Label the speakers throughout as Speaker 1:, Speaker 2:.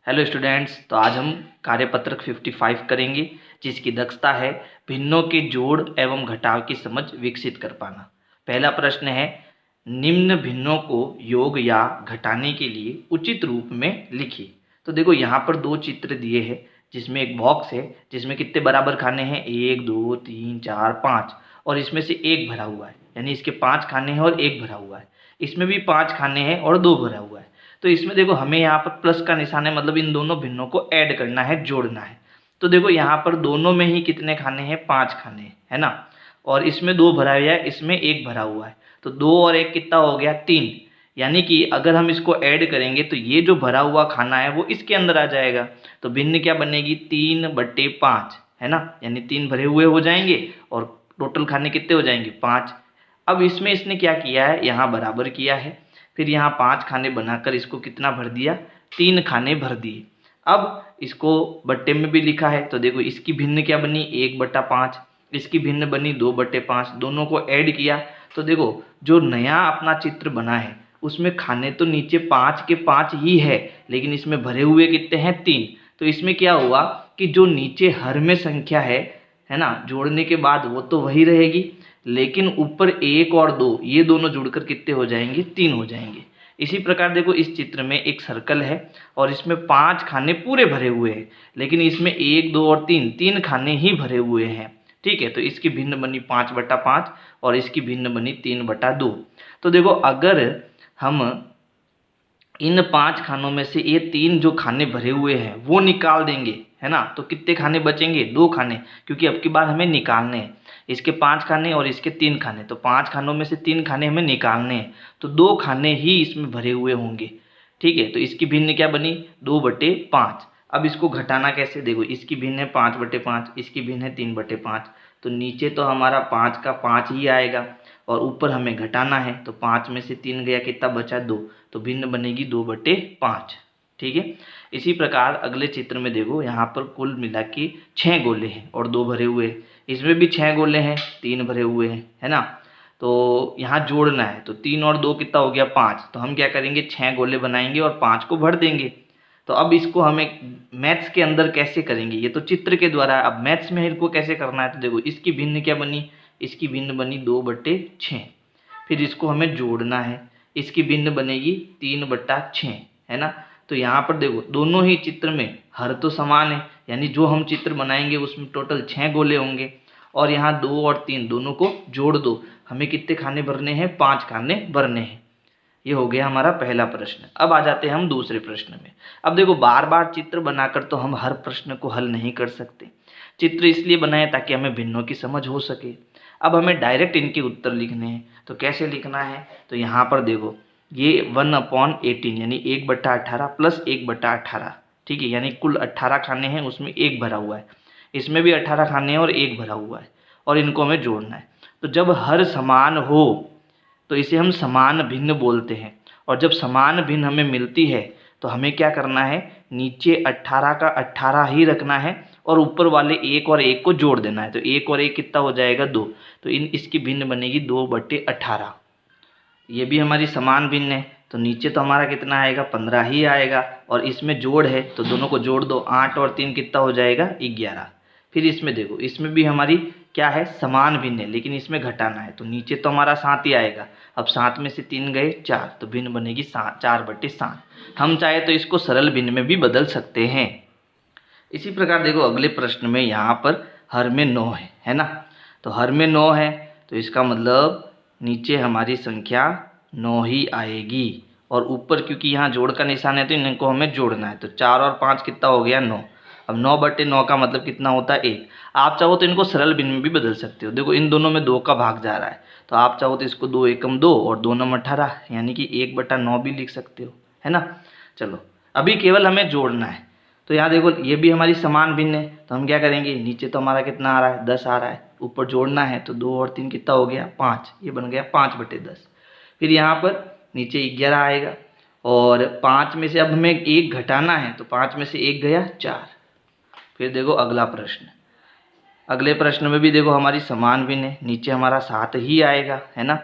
Speaker 1: Hello students, तो आज हम कार्यपत्रक 55 करेंगे जिसकी दक्षता है भिन्नों के जोड़ एवं घटाव की समझ विकसित कर पाना। पहला प्रश्न है, निम्न भिन्नों को योग या घटाने के लिए उचित रूप में लिखिए। तो देखो यहाँ पर दो चित्र दिए हैं जिसमें एक बॉक्स है जिसमें कितने बराबर खाने हैं, 1 2 3 4 5, और इसमें से एक भरा हुआ है, यानी इसके 5 खाने हैं और एक भरा हुआ है। इसमें भी 5 खाने हैं और 2 भरा हुआ है। तो इसमें देखो हमें यहाँ पर प्लस का निशान है, मतलब इन दोनों भिन्नों को ऐड करना है, जोड़ना है। तो देखो यहाँ पर दोनों में ही कितने खाने हैं, 5 खाने है ना, और इसमें 2 भरा हुआ है, इसमें 1 भरा हुआ है। तो 2 और 1 कितना हो गया, 3। यानी कि अगर हम इसको ऐड करेंगे तो ये जो भरा हुआ खाना है वो इसके अंदर आ जाएगा। तो भिन्न क्या बनेगी, 3/5 है ना, यानी 3 भरे हुए हो जाएंगे और टोटल खाने कितने हो जाएंगे, 5। अब इसमें इसने क्या किया है, यहाँ बराबर किया है, फिर यहाँ 5 खाने बनाकर इसको कितना भर दिया, 3 खाने भर दिए। अब इसको बट्टे में भी लिखा है, तो देखो इसकी भिन्न क्या बनी, 1/5, इसकी भिन्न बनी 2/5। दोनों को ऐड किया तो देखो जो नया अपना चित्र बना है उसमें खाने तो नीचे 5 के 5 ही है, लेकिन इसमें भरे हुए कितने हैं, 3। तो इसमें क्या हुआ कि जो नीचे हर में संख्या है ना, जोड़ने के बाद वो तो वही रहेगी, लेकिन ऊपर 1 और 2 ये दोनों जुड़कर कितने हो जाएंगे, 3 हो जाएंगे। इसी प्रकार देखो इस चित्र में एक सर्कल है और इसमें 5 खाने पूरे भरे हुए हैं, लेकिन इसमें 1 2 और 3 खाने ही भरे हुए हैं। ठीक है, तो इसकी भिन्न बनी 5/5 और इसकी भिन्न बनी 3/2। तो देखो अगर हम इन 5 खानों में से ये 3 जो खाने भरे हुए हैं वो निकाल देंगे, है ना, तो कितने खाने बचेंगे, 2 खाने, क्योंकि अब की बार हमें निकालने हैं। इसके 5 खाने और इसके 3 खाने, तो 5 खानों में से 3 खाने हमें निकालने हैं, तो 2 खाने ही इसमें भरे हुए होंगे। ठीक है, तो इसकी भिन्न क्या बनी, 2/5। अब इसको घटाना कैसे, देखो इसकी भिन्न है 5/5, इसकी भिन्न है 3/5। तो नीचे तो हमारा 5 का 5 ही आएगा और ऊपर हमें घटाना है, तो 5 में से 3 गया, कितना बचा, 2। तो भिन्न बनेगी 2/5। ठीक है, इसी प्रकार अगले चित्र में देखो यहाँ पर कुल मिला के 6 गोले हैं और 2 भरे हुए हैं। इसमें भी 6 गोले हैं, 3 भरे हुए हैं, है ना। तो यहाँ जोड़ना है, तो 3 और 2 कितना हो गया, 5। तो हम क्या करेंगे, 6 गोले बनाएंगे और 5 को भर देंगे। तो अब इसको हमें मैथ्स के अंदर कैसे करेंगे, ये तो चित्र के द्वारा, अब मैथ्स में इनको कैसे करना है। तो देखो इसकी भिन्न क्या बनी, इसकी भिन्न बनी 2/6। फिर इसको हमें जोड़ना है, इसकी भिन्न बनेगी 3/6, है ना। तो यहाँ पर देखो दोनों ही चित्र में हर तो समान है, यानी जो हम चित्र बनाएंगे उसमें टोटल 6 गोले होंगे, और यहाँ 2 और 3 दोनों को जोड़ दो, हमें कितने खाने भरने हैं, 5 खाने भरने हैं। ये हो गया हमारा पहला प्रश्न। अब आ जाते हैं हम दूसरे प्रश्न में। अब देखो बार बार चित्र बनाकर तो हम हर प्रश्न को हल नहीं कर सकते, चित्र इसलिए बनाए ताकि हमें भिन्नों की समझ हो सके। अब हमें डायरेक्ट इनके उत्तर लिखने हैं, तो कैसे लिखना है, तो यहाँ पर देखो ये 1/18 यानी 1/18 प्लस 1/18, ठीक है, यानी कुल 18 खाने हैं, उसमें 1 भरा हुआ है, इसमें भी 18 खाने हैं और 1 भरा हुआ है, और इनको हमें जोड़ना है। तो जब हर समान हो तो इसे हम समान भिन्न बोलते हैं, और जब समान भिन्न हमें मिलती है तो हमें क्या करना है, नीचे 18 का 18 ही रखना है और ऊपर वाले 1 और 1 को जोड़ देना है। तो 1 और 1 कितना हो जाएगा, 2। तो इसकी भिन्न बनेगी 2/18। ये भी हमारी समान भिन्न है, तो नीचे तो हमारा कितना आएगा, 15 ही आएगा, और इसमें जोड़ है तो दोनों को जोड़ दो, 8 और 3 कितना हो जाएगा, 11। फिर इसमें देखो इसमें भी हमारी क्या है, समान भिन्न है, लेकिन इसमें घटाना है, तो नीचे तो हमारा 7 ही आएगा। अब 7 में से 3 गए, 4, तो भिन्न बनेगी 4/7। हम चाहे तो इसको सरल भिन्न में भी बदल सकते हैं। इसी प्रकार देखो अगले प्रश्न में यहाँ पर हर में 9 है ना, तो हर में 9 है, तो इसका मतलब नीचे हमारी संख्या 9 ही आएगी, और ऊपर क्योंकि यहाँ जोड़ का निशान है तो इनको हमें जोड़ना है। तो 4 और 5 कितना हो गया, 9। अब 9/9 का मतलब कितना होता है, 1। आप चाहो तो इनको सरल भिन्न में भी बदल सकते हो। देखो इन दोनों में 2 का भाग जा रहा है, तो आप चाहो तो इसको 2 एकम 2 और 2 9 18 यानी कि 1/9 भी लिख सकते हो, है ना। चलो अभी केवल हमें जोड़ना है, तो यहाँ देखो ये भी हमारी समान भिन्न है, तो हम क्या करेंगे, नीचे तो हमारा कितना आ रहा है, 10 आ रहा है, ऊपर जोड़ना है, तो 2 और 3 कितना हो गया, 5। ये बन गया 5/10। फिर यहाँ पर नीचे 11 आएगा, और 5 में से अब हमें 1 घटाना है, तो 5 में से 1 गया, 4। फिर देखो अगला प्रश्न, अगले प्रश्न में भी देखो हमारी समान भिन्न है, नीचे हमारा 7 ही आएगा, है ना,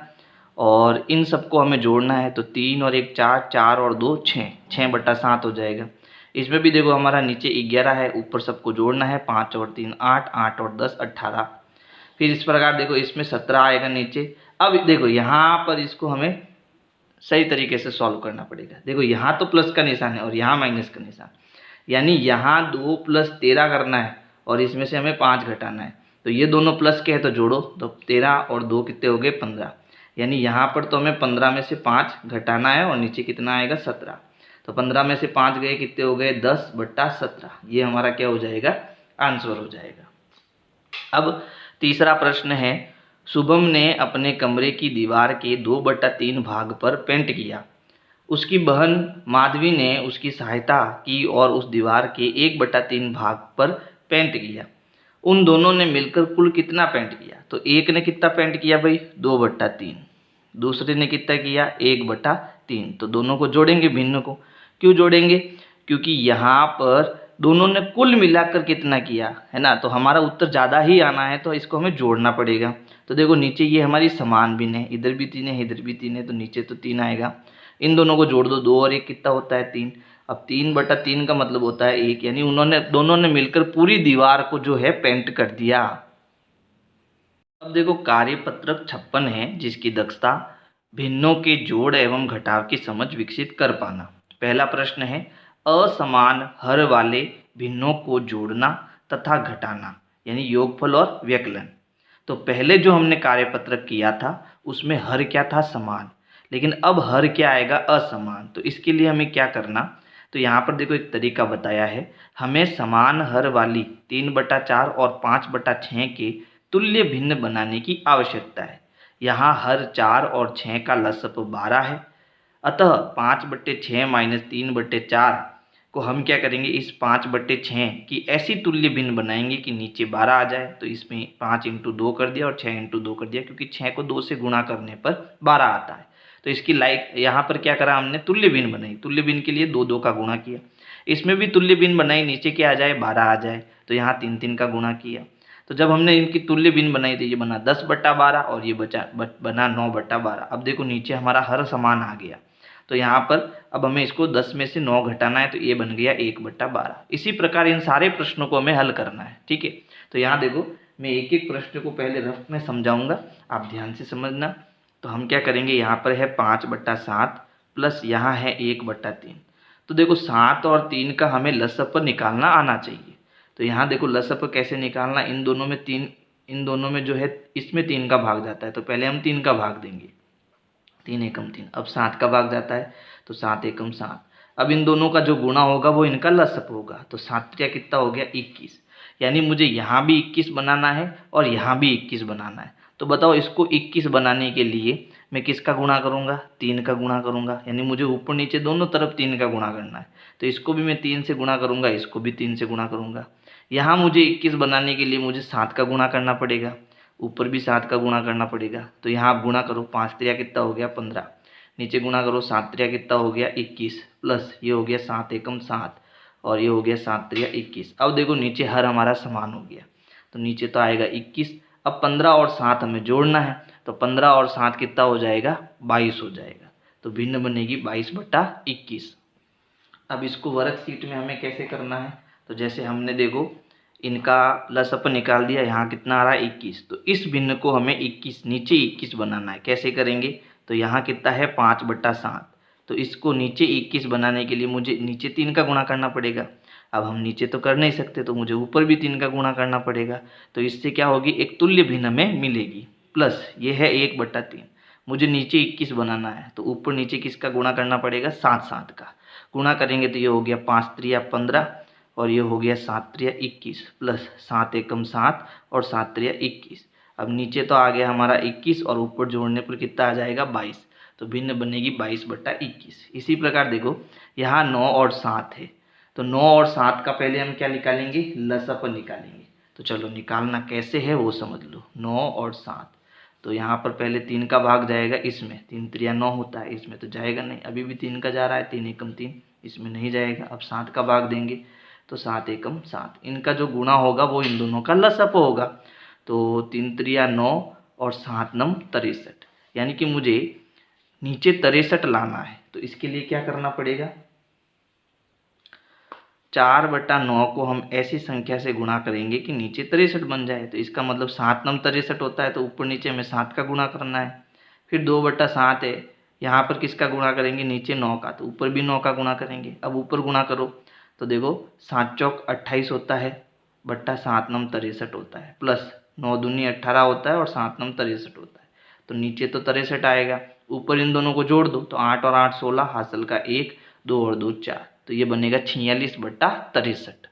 Speaker 1: और इन सबको हमें जोड़ना है, तो 3 और 1 4, 4 और 2 6, 6/7 हो जाएगा। इसमें भी देखो हमारा नीचे 11 है, ऊपर सबको जोड़ना है, 5 और 3 8, 8 और 10 18। फिर इस प्रकार देखो इसमें 17 आएगा नीचे। अब देखो यहाँ पर इसको हमें सही तरीके से सॉल्व करना पड़ेगा। देखो यहाँ तो प्लस का निशान है और यहाँ माइनस का निशान, यानी यहाँ 2 + 13 करना है और इसमें से हमें 5 घटाना है। तो ये दोनों प्लस के हैं तो जोड़ो, तो 13 और 2 कितने हो गए 15, यानी यहाँ पर तो हमें 15 में से 5 घटाना है और नीचे कितना आएगा 17। तो 15 में से 5 गए कितने हो गए 10/17, ये हमारा क्या हो जाएगा आंसर हो जाएगा। अब तीसरा प्रश्न है, शुभम ने अपने कमरे की दीवार के 2/3 भाग पर पेंट किया। उसकी बहन माधवी ने उसकी सहायता की और उस दीवार के 1/3 भाग पर पेंट किया। उन दोनों ने मिलकर कुल कितना पेंट किया? तो एक ने कितना पेंट किया भाई 2/3, दूसरे ने कितना किया 1/3। तो दोनों को जोड़ेंगे भिन्न को। क्यों जोड़ेंगे? क्योंकि यहाँ पर दोनों ने कुल मिलाकर कितना किया है ना, तो हमारा उत्तर ज़्यादा ही आना है तो इसको हमें जोड़ना पड़ेगा। तो देखो नीचे ये हमारी समान भिन्न है, इधर भी 3 है इधर भी 3 है, तो नीचे तो 3 आएगा। इन दोनों को जोड़ दो, 2 और 1 कितना होता है 3। अब 3/3 का मतलब होता है 1, यानी दोनों ने मिलकर पूरी दीवार को जो है पेंट कर दिया। अब देखो कार्यपत्रक 56 है, जिसकी दक्षता भिन्नों के जोड़ एवं घटाव की समझ विकसित कर पाना। पहला प्रश्न है, असमान हर वाले भिन्नों को जोड़ना तथा घटाना, यानी योगफल और व्यकलन। तो पहले जो हमने कार्यपत्रक किया था उसमें हर क्या था समान, लेकिन अब हर क्या आएगा असमान। तो इसके लिए हमें क्या करना, तो यहाँ पर देखो एक तरीका बताया है, हमें समान हर वाली 3/4 और 5/6 के तुल्य भिन्न बनाने की आवश्यकता है। यहाँ हर 4 और 6 का लसप 12 है, अतः 5/6 माइनस 3/4 को हम क्या करेंगे, इस 5/6 की ऐसी तुल्य भिन्न बनाएंगे कि नीचे 12 आ जाए। तो इसमें 5 × 2 कर दिया और 6 × 2 कर दिया, क्योंकि 6 को 2 से गुणा करने पर 12 आता है। तो इसकी यहाँ पर क्या करा हमने, तुल्य भिन्न बनाई। तुल्य भिन्न के लिए 2 2 का गुणा किया, इसमें भी तुल्य भिन्न बनाई, नीचे क्या आ जाए 12 आ जाए। तो यहाँ 3 3 का गुणा किया। तो जब हमने इनकी तुल्य भिन्न बनाई तो ये बना 10/12 और ये बना 9/12। अब देखो नीचे हमारा हर समान आ गया, तो यहाँ पर अब हमें इसको 10 में से 9 घटाना है, तो ये बन गया 1/12। इसी प्रकार इन सारे प्रश्नों को हमें हल करना है, ठीक है। तो यहाँ देखो मैं एक एक प्रश्न को पहले रफ में समझाऊंगा, आप ध्यान से समझना। तो हम क्या करेंगे, यहाँ पर है 5/7 प्लस यहाँ है 1/3। तो देखो 7 और 3 का हमें लसअप निकालना आना चाहिए। तो यहाँ देखो लसअप कैसे निकालना, इन दोनों में जो है इसमें 3 का भाग जाता है, तो पहले हम 3 का भाग देंगे, 3 एकम 3। अब 7 का भाग जाता है तो 7 एकम 7। अब इन दोनों का जो गुणा होगा वो इनका लसअप होगा, तो 7 त्रिया कितना हो गया 21, यानी मुझे यहाँ भी 21 बनाना है और यहाँ भी 21 बनाना है। तो बताओ इसको 21 बनाने के लिए मैं किसका गुणा करूँगा, 3 का गुणा करूँगा, यानी मुझे ऊपर नीचे दोनों तरफ 3 का गुणा करना है। तो इसको भी मैं 3 से गुणा करूँगा, इसको भी 3 से गुणा करूँगा। यहाँ मुझे 21 बनाने के लिए मुझे 7 का गुणा करना पड़ेगा, ऊपर भी 7 का गुणा करना पड़ेगा। तो यहाँ आप गुणा करो, 5 त्रिया कितना हो गया 15, नीचे गुणा करो 7 त्रिया कितना हो गया 21, प्लस ये हो गया 7 एकम 7 और ये हो गया 7 त्रिया 21। अब देखो नीचे हर हमारा समान हो गया, तो नीचे तो आएगा 21। अब 15 और 7 हमें जोड़ना है, तो 15 और 7 कितना हो जाएगा 22 हो जाएगा। तो भिन्न बनेगी 22/21। अब इसको वर्कशीट में हमें कैसे करना है, तो जैसे हमने देखो इनका लसअप निकाल दिया, यहाँ कितना आ रहा है 21। तो इस भिन्न को हमें 21 नीचे 21 बनाना है। कैसे करेंगे, तो यहाँ कितना है 5/7, तो इसको नीचे 21 बनाने के लिए मुझे नीचे 3 का गुणा करना पड़ेगा। अब हम नीचे तो कर नहीं सकते, तो मुझे ऊपर भी 3 का गुणा करना पड़ेगा। तो इससे क्या होगी, एक तुल्य भिन्न हमें मिलेगी। प्लस ये है 1/3, मुझे नीचे 21 बनाना है, तो ऊपर नीचे किसका गुणा करना पड़ेगा 7 7 का गुणा करेंगे, तो ये हो गया 5 त्रिया 15 और ये हो गया 7 त्रिया 21 प्लस 7 एकम 7 और 7 त्रिया 21। अब नीचे तो आ गया हमारा 21 और ऊपर जोड़ने पर कितना आ जाएगा 22, तो भिन्न बनेगी 22/21। इसी प्रकार देखो यहाँ 9 और 7 है, तो 9 और 7 का पहले हम क्या निकालेंगे, लसअप निकालेंगे। तो चलो निकालना कैसे है वो समझ लो। 9 और 7, तो यहाँ पर पहले 3 का भाग जाएगा, इसमें 3 त्रिया 9 होता है, इसमें तो जाएगा नहीं, अभी भी 3 का जा रहा है, 3 एकम 3, इसमें नहीं जाएगा। अब 7 का भाग देंगे, तो 7 एकम 7, इनका जो गुणा होगा वो इन दोनों का लसअप होगा। तो 3 त्रिया 9 और 7 नम 63, यानी कि मुझे नीचे 63 लाना है। तो इसके लिए क्या करना पड़ेगा, 4/9 को हम ऐसी संख्या से गुणा करेंगे कि नीचे 63 बन जाए। तो इसका मतलब 7 9 63 होता है, तो ऊपर नीचे हमें 7 का गुणा करना है। फिर 2/7 है, यहाँ पर किसका गुणा करेंगे, नीचे 9 का, तो ऊपर भी 9 का गुणा करेंगे। अब ऊपर गुणा करो तो देखो 7 चौक 28 होता है बट्टा 7 9 63 होता है, प्लस 9 दूनी 18 होता है और 7 9 63 होता है। तो नीचे तो 63 आएगा, ऊपर इन दोनों को जोड़ दो तो 8 और 8 16, हासिल का 1, 2 और 2 4, तो ये बनेगा 46/63।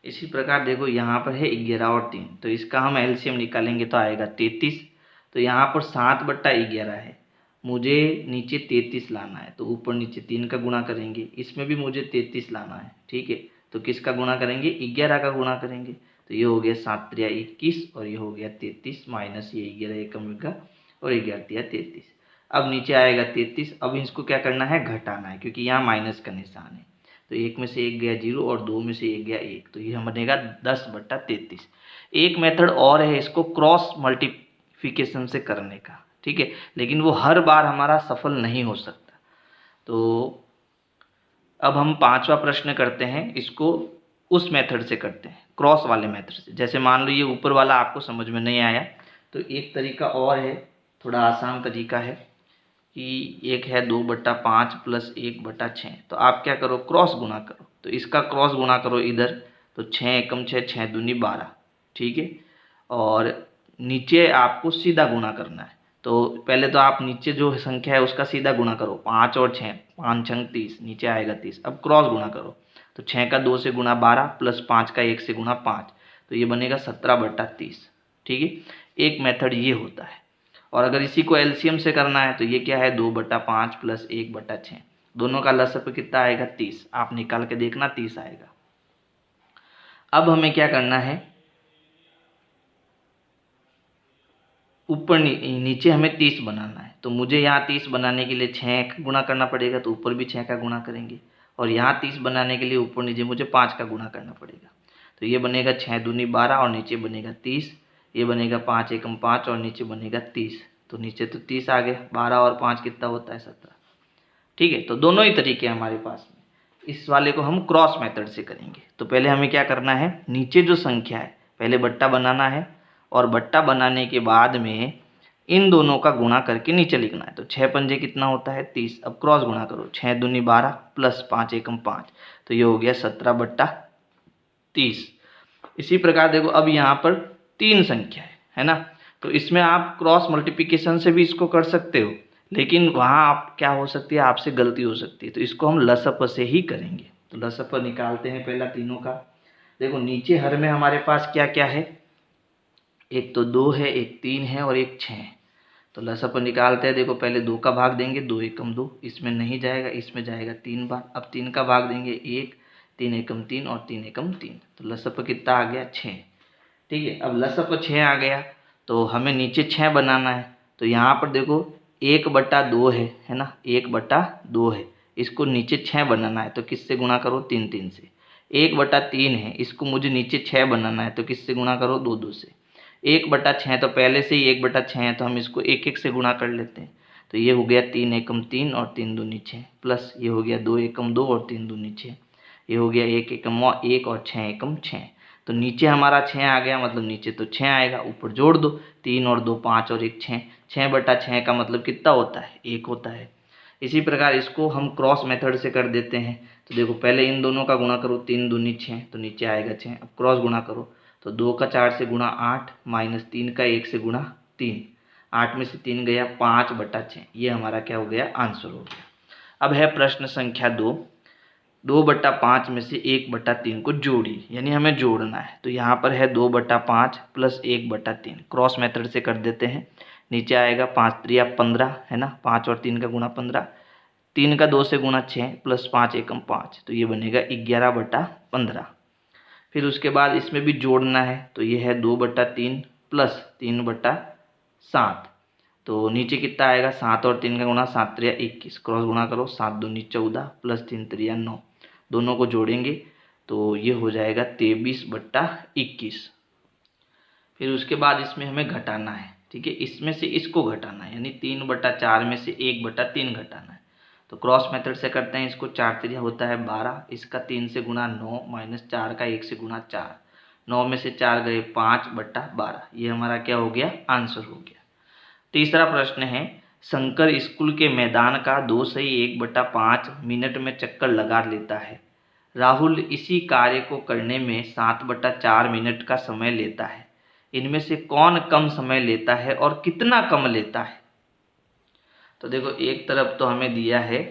Speaker 1: इसी प्रकार देखो यहाँ पर है 11 और 3, तो इसका हम एलसीएम निकालेंगे तो आएगा 33। तो यहाँ पर 7/11 है, मुझे नीचे 33 लाना है, तो ऊपर नीचे 3 का गुणा करेंगे। इसमें भी मुझे 33 लाना है, ठीक है, तो किसका गुणा करेंगे, 11 का गुणा करेंगे। तो ये हो गया 7 3 21 और ये हो गया 33 माइनस ये 11 एकम का और 11 3 33। अब नीचे आएगा 33। अब इसको क्या करना है, घटाना है, क्योंकि यहाँ माइनस का निशान है। तो 1 में से 1 गया 0 और 2 में से 1 गया 1, तो ये बनेगा 10/33। एक मेथड और है इसको क्रॉस मल्टीप्लिकेशन से करने का, ठीक है, लेकिन वो हर बार हमारा सफल नहीं हो सकता। तो अब हम 5वां प्रश्न करते हैं, इसको उस मेथड से करते हैं, क्रॉस वाले मेथड से। जैसे मान लो ये ऊपर वाला आपको समझ में नहीं आया, तो एक तरीका और है, थोड़ा आसान तरीका है कि एक है 2/5 प्लस 1/6। तो आप क्या करो, क्रॉस गुना करो, तो इसका क्रॉस गुना करो इधर, तो 6 एकम 6, 6 दूनी 12, ठीक है। और नीचे आपको सीधा गुना करना है, तो पहले तो आप नीचे जो संख्या है उसका सीधा गुना करो, 5 और 6, 5 छंग 30, नीचे आएगा 30। अब क्रॉस गुना करो, तो 6 का 2 से गुना 12 प्लस 5 का 1 से गुना 5, तो ये बनेगा 17/30, ठीक है। एक मेथड ये होता है। और अगर इसी को एलसीएम से करना है तो ये क्या है, 2/5 प्लस 1/6, दोनों का लसअप कितना आएगा, 30। आप निकाल के देखना, 30 आएगा। अब हमें क्या करना है, ऊपर नीचे हमें 30 बनाना है, तो मुझे यहाँ 30 बनाने के लिए 6 का गुणा करना पड़ेगा, तो ऊपर भी 6 का गुणा करेंगे। और यहाँ 30 बनाने के लिए ऊपर नीचे मुझे 5 का गुणा करना पड़ेगा, तो ये बनेगा 6 दूनी 12 और नीचे बनेगा 30। ये बनेगा 5 एकम 5 और नीचे बनेगा 30, तो नीचे तो 30 आ गया, 12 और 5 कितना होता है, 17, ठीक है। तो दोनों ही तरीके हैं हमारे पास में। इस वाले को हम क्रॉस मेथड से करेंगे। तो पहले हमें क्या करना है, नीचे जो संख्या है पहले बट्टा बनाना है, और बट्टा बनाने के बाद में इन दोनों का गुणा करके नीचे लिखना है। तो 6 पंजे कितना होता है, 30। अब क्रॉस गुणा करो, 6 दूनी 12 प्लस 5 एकम 5, तो ये हो गया 17/30। इसी प्रकार देखो अब यहाँ पर 3 संख्या है ना, तो इसमें आप क्रॉस मल्टीप्लिकेशन से भी इसको कर सकते हो, लेकिन वहाँ आप क्या हो सकती है, आपसे गलती हो सकती है, तो इसको हम लसअप से ही करेंगे। तो लसअप निकालते हैं पहला तीनों का। देखो नीचे हर में हमारे पास क्या क्या है, एक तो 2 है, एक 3 है और एक 6 है। तो लसअप निकालते हैं। देखो पहले 2 का भाग देंगे, 2 एकम 2, इसमें नहीं जाएगा, इसमें जाएगा 3 बार। अब 3 का भाग देंगे 1, 3 एकम 3 और 3 एकम 3, तो लसअप कितना आ गया, 6, ठीक है। अब लसअप 6 आ गया, तो हमें नीचे 6 बनाना है। तो यहाँ पर देखो 1/2 है ना, 1/2 है, इसको नीचे 6 बनाना है, तो किससे गुणा करो, 3 3 से। 1/3 है, इसको मुझे नीचे 6 बनाना है, तो किससे गुणा करो, 2 2 से। 1/6 तो पहले से ही 1/6 है, तो हम इसको 1 1 से गुणा कर लेते हैं। तो ये हो गया 3 एकम 3 और 3 दूनी 6, प्लस ये हो गया 2 एकम 2 और 3 दूनी 6, ये हो गया 1 एकम 1 और 6 एकम 6। तो नीचे हमारा 6 आ गया, मतलब नीचे तो 6 आएगा, ऊपर जोड़ दो, 3 और 2 5 और 1 6, 6/6 का मतलब कितना होता है, 1 होता है। इसी प्रकार इसको हम क्रॉस मेथड से कर देते हैं। तो देखो पहले इन दोनों का गुणा करो, 3 दूनी 6, तो नीचे आएगा 6। अब क्रॉस गुणा करो, तो 2 का 4 से गुणा 8 माइनस 3 का 1 से गुणा 3, 8 में से 3 गया, 5/6, ये हमारा क्या हो गया, आंसर हो गया। अब है प्रश्न संख्या 2, 2/5 में से 1/3 को जोड़िए, यानी हमें जोड़ना है। तो यहाँ पर है 2/5 प्लस 1/3, क्रॉस मेथड से कर देते हैं। नीचे आएगा 5 3 15 है ना, 5 और 3 का गुणा 15, 3 का 2 से गुणा 6 प्लस 5 एकम 5, तो ये बनेगा 11/15। फिर उसके बाद इसमें भी जोड़ना है, तो ये है 2/3 प्लस 3/7, तो नीचे कितना आएगा, 7 और 3 का गुणा, 7 3 21, क्रॉस गुणा करो, 7 दूनी 14 प्लस 3 3 9, दोनों को जोड़ेंगे तो ये हो जाएगा 23/21। फिर उसके बाद इसमें हमें घटाना है, ठीक है, इसमें से इसको घटाना है, यानी 3/4 में से 1/3 घटाना है। तो क्रॉस मेथड से करते हैं इसको। 4 3 होता है 12, इसका 3 से गुणा 9 माइनस 4 का 1 से गुणा 4, 9 में से 4 गए 5/12, ये हमारा क्या हो गया, आंसर हो गया। तीसरा प्रश्न है, शंकर स्कूल के मैदान का 2 सही 1/5 मिनट में चक्कर लगा लेता है। राहुल इसी कार्य को करने में 7/4 मिनट का समय लेता है। इनमें से कौन कम समय लेता है और कितना कम लेता है? तो देखो, एक तरफ तो हमें दिया है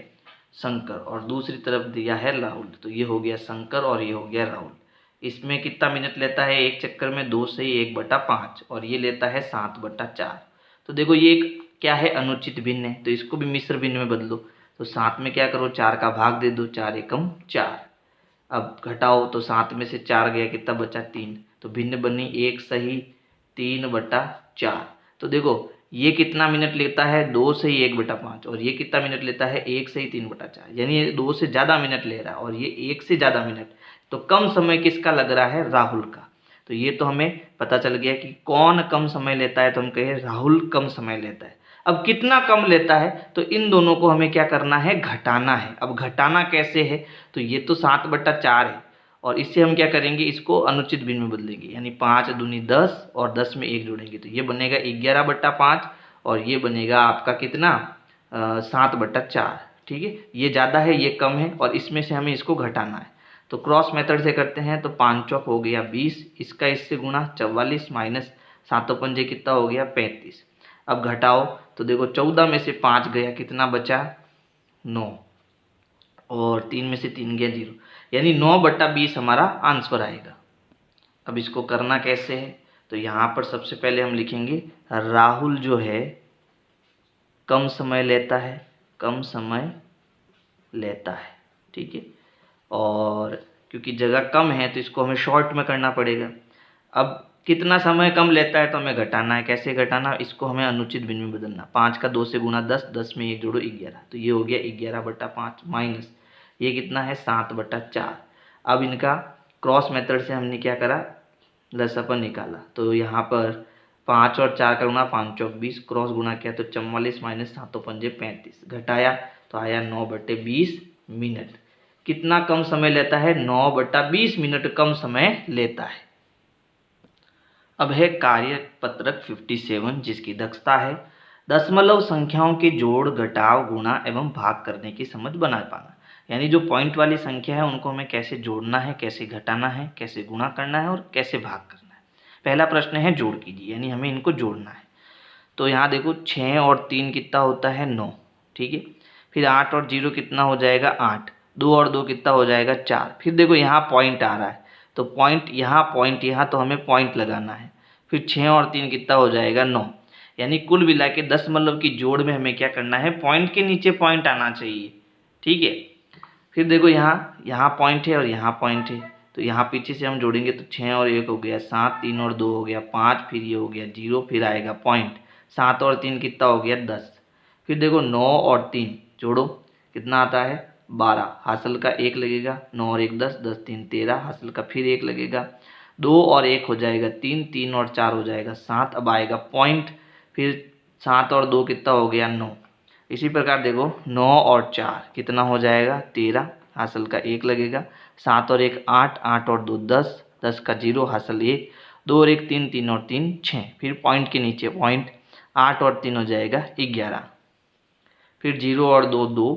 Speaker 1: शंकर और दूसरी तरफ दिया है राहुल, तो ये हो गया शंकर और ये हो गया राहुल। इसमें कितना मिनट लेता है एक चक्कर में? 2 सही 1/5 और ये लेता है 7/4। तो देखो, ये क्या है, अनुचित भिन्न है, तो इसको भी मिश्र भिन्न में बदलो। तो 7 में क्या करो, 4 का भाग दे दो, 4 एकम 4। अब घटाओ तो 7 में से 4 गया, कितना बचा, 3। तो भिन्न बनी 1 सही 3/4। तो देखो, ये कितना मिनट लेता है, 2 सही 1/5 और ये कितना मिनट लेता है, 1 सही 3/4, यानी ये 2 से ज़्यादा मिनट ले रहा है और ये 1 से ज़्यादा मिनट। तो कम समय किसका लग रहा है, राहुल का। तो ये तो हमें पता चल गया कि कौन कम समय लेता है, तो हम कहे राहुल कम समय लेता है। अब कितना कम लेता है, तो इन दोनों को हमें क्या करना है, घटाना है। अब घटाना कैसे है, तो ये तो 7/4 है और इससे हम क्या करेंगे, इसको अनुचित भिन्न में बदलेंगे, यानी 5 दूनी 10 और 10 में 1 जोड़ेंगे, तो ये बनेगा 11/5 और ये बनेगा आपका कितना, 7/4। ठीक है, ये ज़्यादा है ये कम है और इसमें से हमें इसको घटाना है। तो क्रॉस मेथड से करते हैं, तो 5 चौक हो गया 20, इसका इससे गुणा 44 माइनस 7 पंजे कितना हो गया, 35। अब घटाओ तो देखो, 14 में से 5 गया, कितना बचा, 9 और 3 में से 3 गया 0, यानी 9/20 हमारा आंसर आएगा। अब इसको करना कैसे है, तो यहाँ पर सबसे पहले हम लिखेंगे राहुल जो है कम समय लेता है, कम समय लेता है। ठीक है, और क्योंकि जगह कम है तो इसको हमें शॉर्ट में करना पड़ेगा। अब कितना समय कम लेता है तो हमें घटाना है। कैसे घटाना, इसको हमें अनुचित भिन्न में बदलना। 5 का 2 से गुणा 10, 10 में 1 जोड़ो 11, तो ये हो गया 11/5 माइनस ये कितना है, 7/4। अब इनका क्रॉस मेथड से हमने क्या करा, लसापन निकाला। तो यहाँ पर 5 और 4 का गुणा, 5 चौक 20, क्रॉस गुणा किया तो 44 माइनस 7 पंजे 35, घटाया तो आया 9/20 मिनट। कितना कम समय लेता है, 9/20 मिनट कम समय लेता है। अब है कार्यपत्रक 57, जिसकी दक्षता है दशमलव संख्याओं के जोड़, घटाव, गुणा एवं भाग करने की समझ बना पाना। यानी जो पॉइंट वाली संख्या है उनको हमें कैसे जोड़ना है, कैसे घटाना है, कैसे गुणा करना है और कैसे भाग करना है। पहला प्रश्न है जोड़ कीजिए, यानी हमें इनको जोड़ना है। तो यहाँ देखो, 6 और 3 कितना होता है, 9। ठीक है, फिर 8 और 0 कितना हो जाएगा, 8। 2 और 2 कितना हो जाएगा, 4। फिर देखो यहाँ पॉइंट आ रहा है, तो पॉइंट यहाँ, तो हमें पॉइंट लगाना है। फिर 6 और 3 कितना हो जाएगा, 9। यानी कुल मिला के दशमलव की जोड़ में हमें क्या करना है, पॉइंट के नीचे पॉइंट आना चाहिए। ठीक है, फिर देखो यहाँ पॉइंट है और यहाँ पॉइंट है, तो यहाँ पीछे से हम जोड़ेंगे तो 6 और 1 हो गया 7, 3 और 2 हो गया 5, फिर ये हो गया 0, फिर आएगा पॉइंट, 7 और 3 कितना हो गया, 10। फिर देखो 9 और 3 जोड़ो, कितना आता है, 12, हासिल का 1 लगेगा, 9 और 1 10, 10 3 13, हासिल का फिर 1 लगेगा, 2 और 1 हो जाएगा 3, 3 और 4 हो जाएगा 7, अब आएगा पॉइंट, फिर 7 और 2 कितना हो गया, 9। इसी प्रकार देखो 9 और 4 कितना हो जाएगा, 13, हासिल का 1 लगेगा, 7 और 1 8, 8 और 2 10, 10 का 0, हासिल 1, 2 और 1 3, 3 और 3 6, फिर पॉइंट के नीचे पॉइंट, 8 और 3 हो जाएगा 11, फिर 0 और 2 2,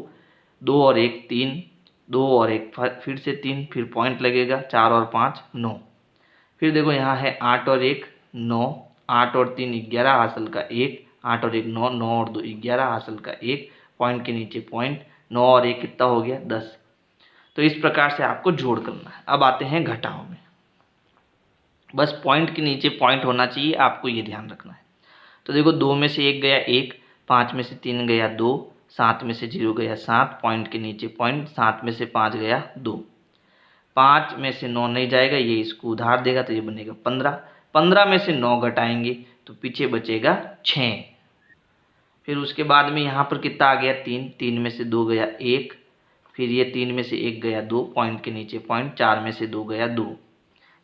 Speaker 1: 2 और 1 3, 2 और 1 फिर से 3, फिर पॉइंट लगेगा, 4 और 5 9। फिर देखो यहाँ है 8 और 1 9, 8 और 3 11, हासिल का 1, 8 और 1 9, 9 और 2 11, हासिल का 1, पॉइंट के नीचे पॉइंट, 9 और 1 कितना हो गया, 10। तो इस प्रकार से आपको जोड़ करना है। अब आते हैं घटाव में, बस पॉइंट के नीचे पॉइंट होना चाहिए, आपको ये ध्यान रखना है। तो देखो 2 में से 1 गया 1, 5 में से 3 गया 2, 7 में से 0 गया 7, पॉइंट के नीचे पॉइंट, 7 में से 5 गया 2, 5 में से 9 नहीं जाएगा, ये इसको उधार देगा तो ये बनेगा 15, 15 में से 9 घटाएंगे तो पीछे बचेगा 6। फिर उसके बाद में यहाँ पर कितना आ गया, 3, 3 में से 2 गया 1, फिर ये 3 में से 1 गया 2, पॉइंट के नीचे पॉइंट, 4 में से 2 गया 2।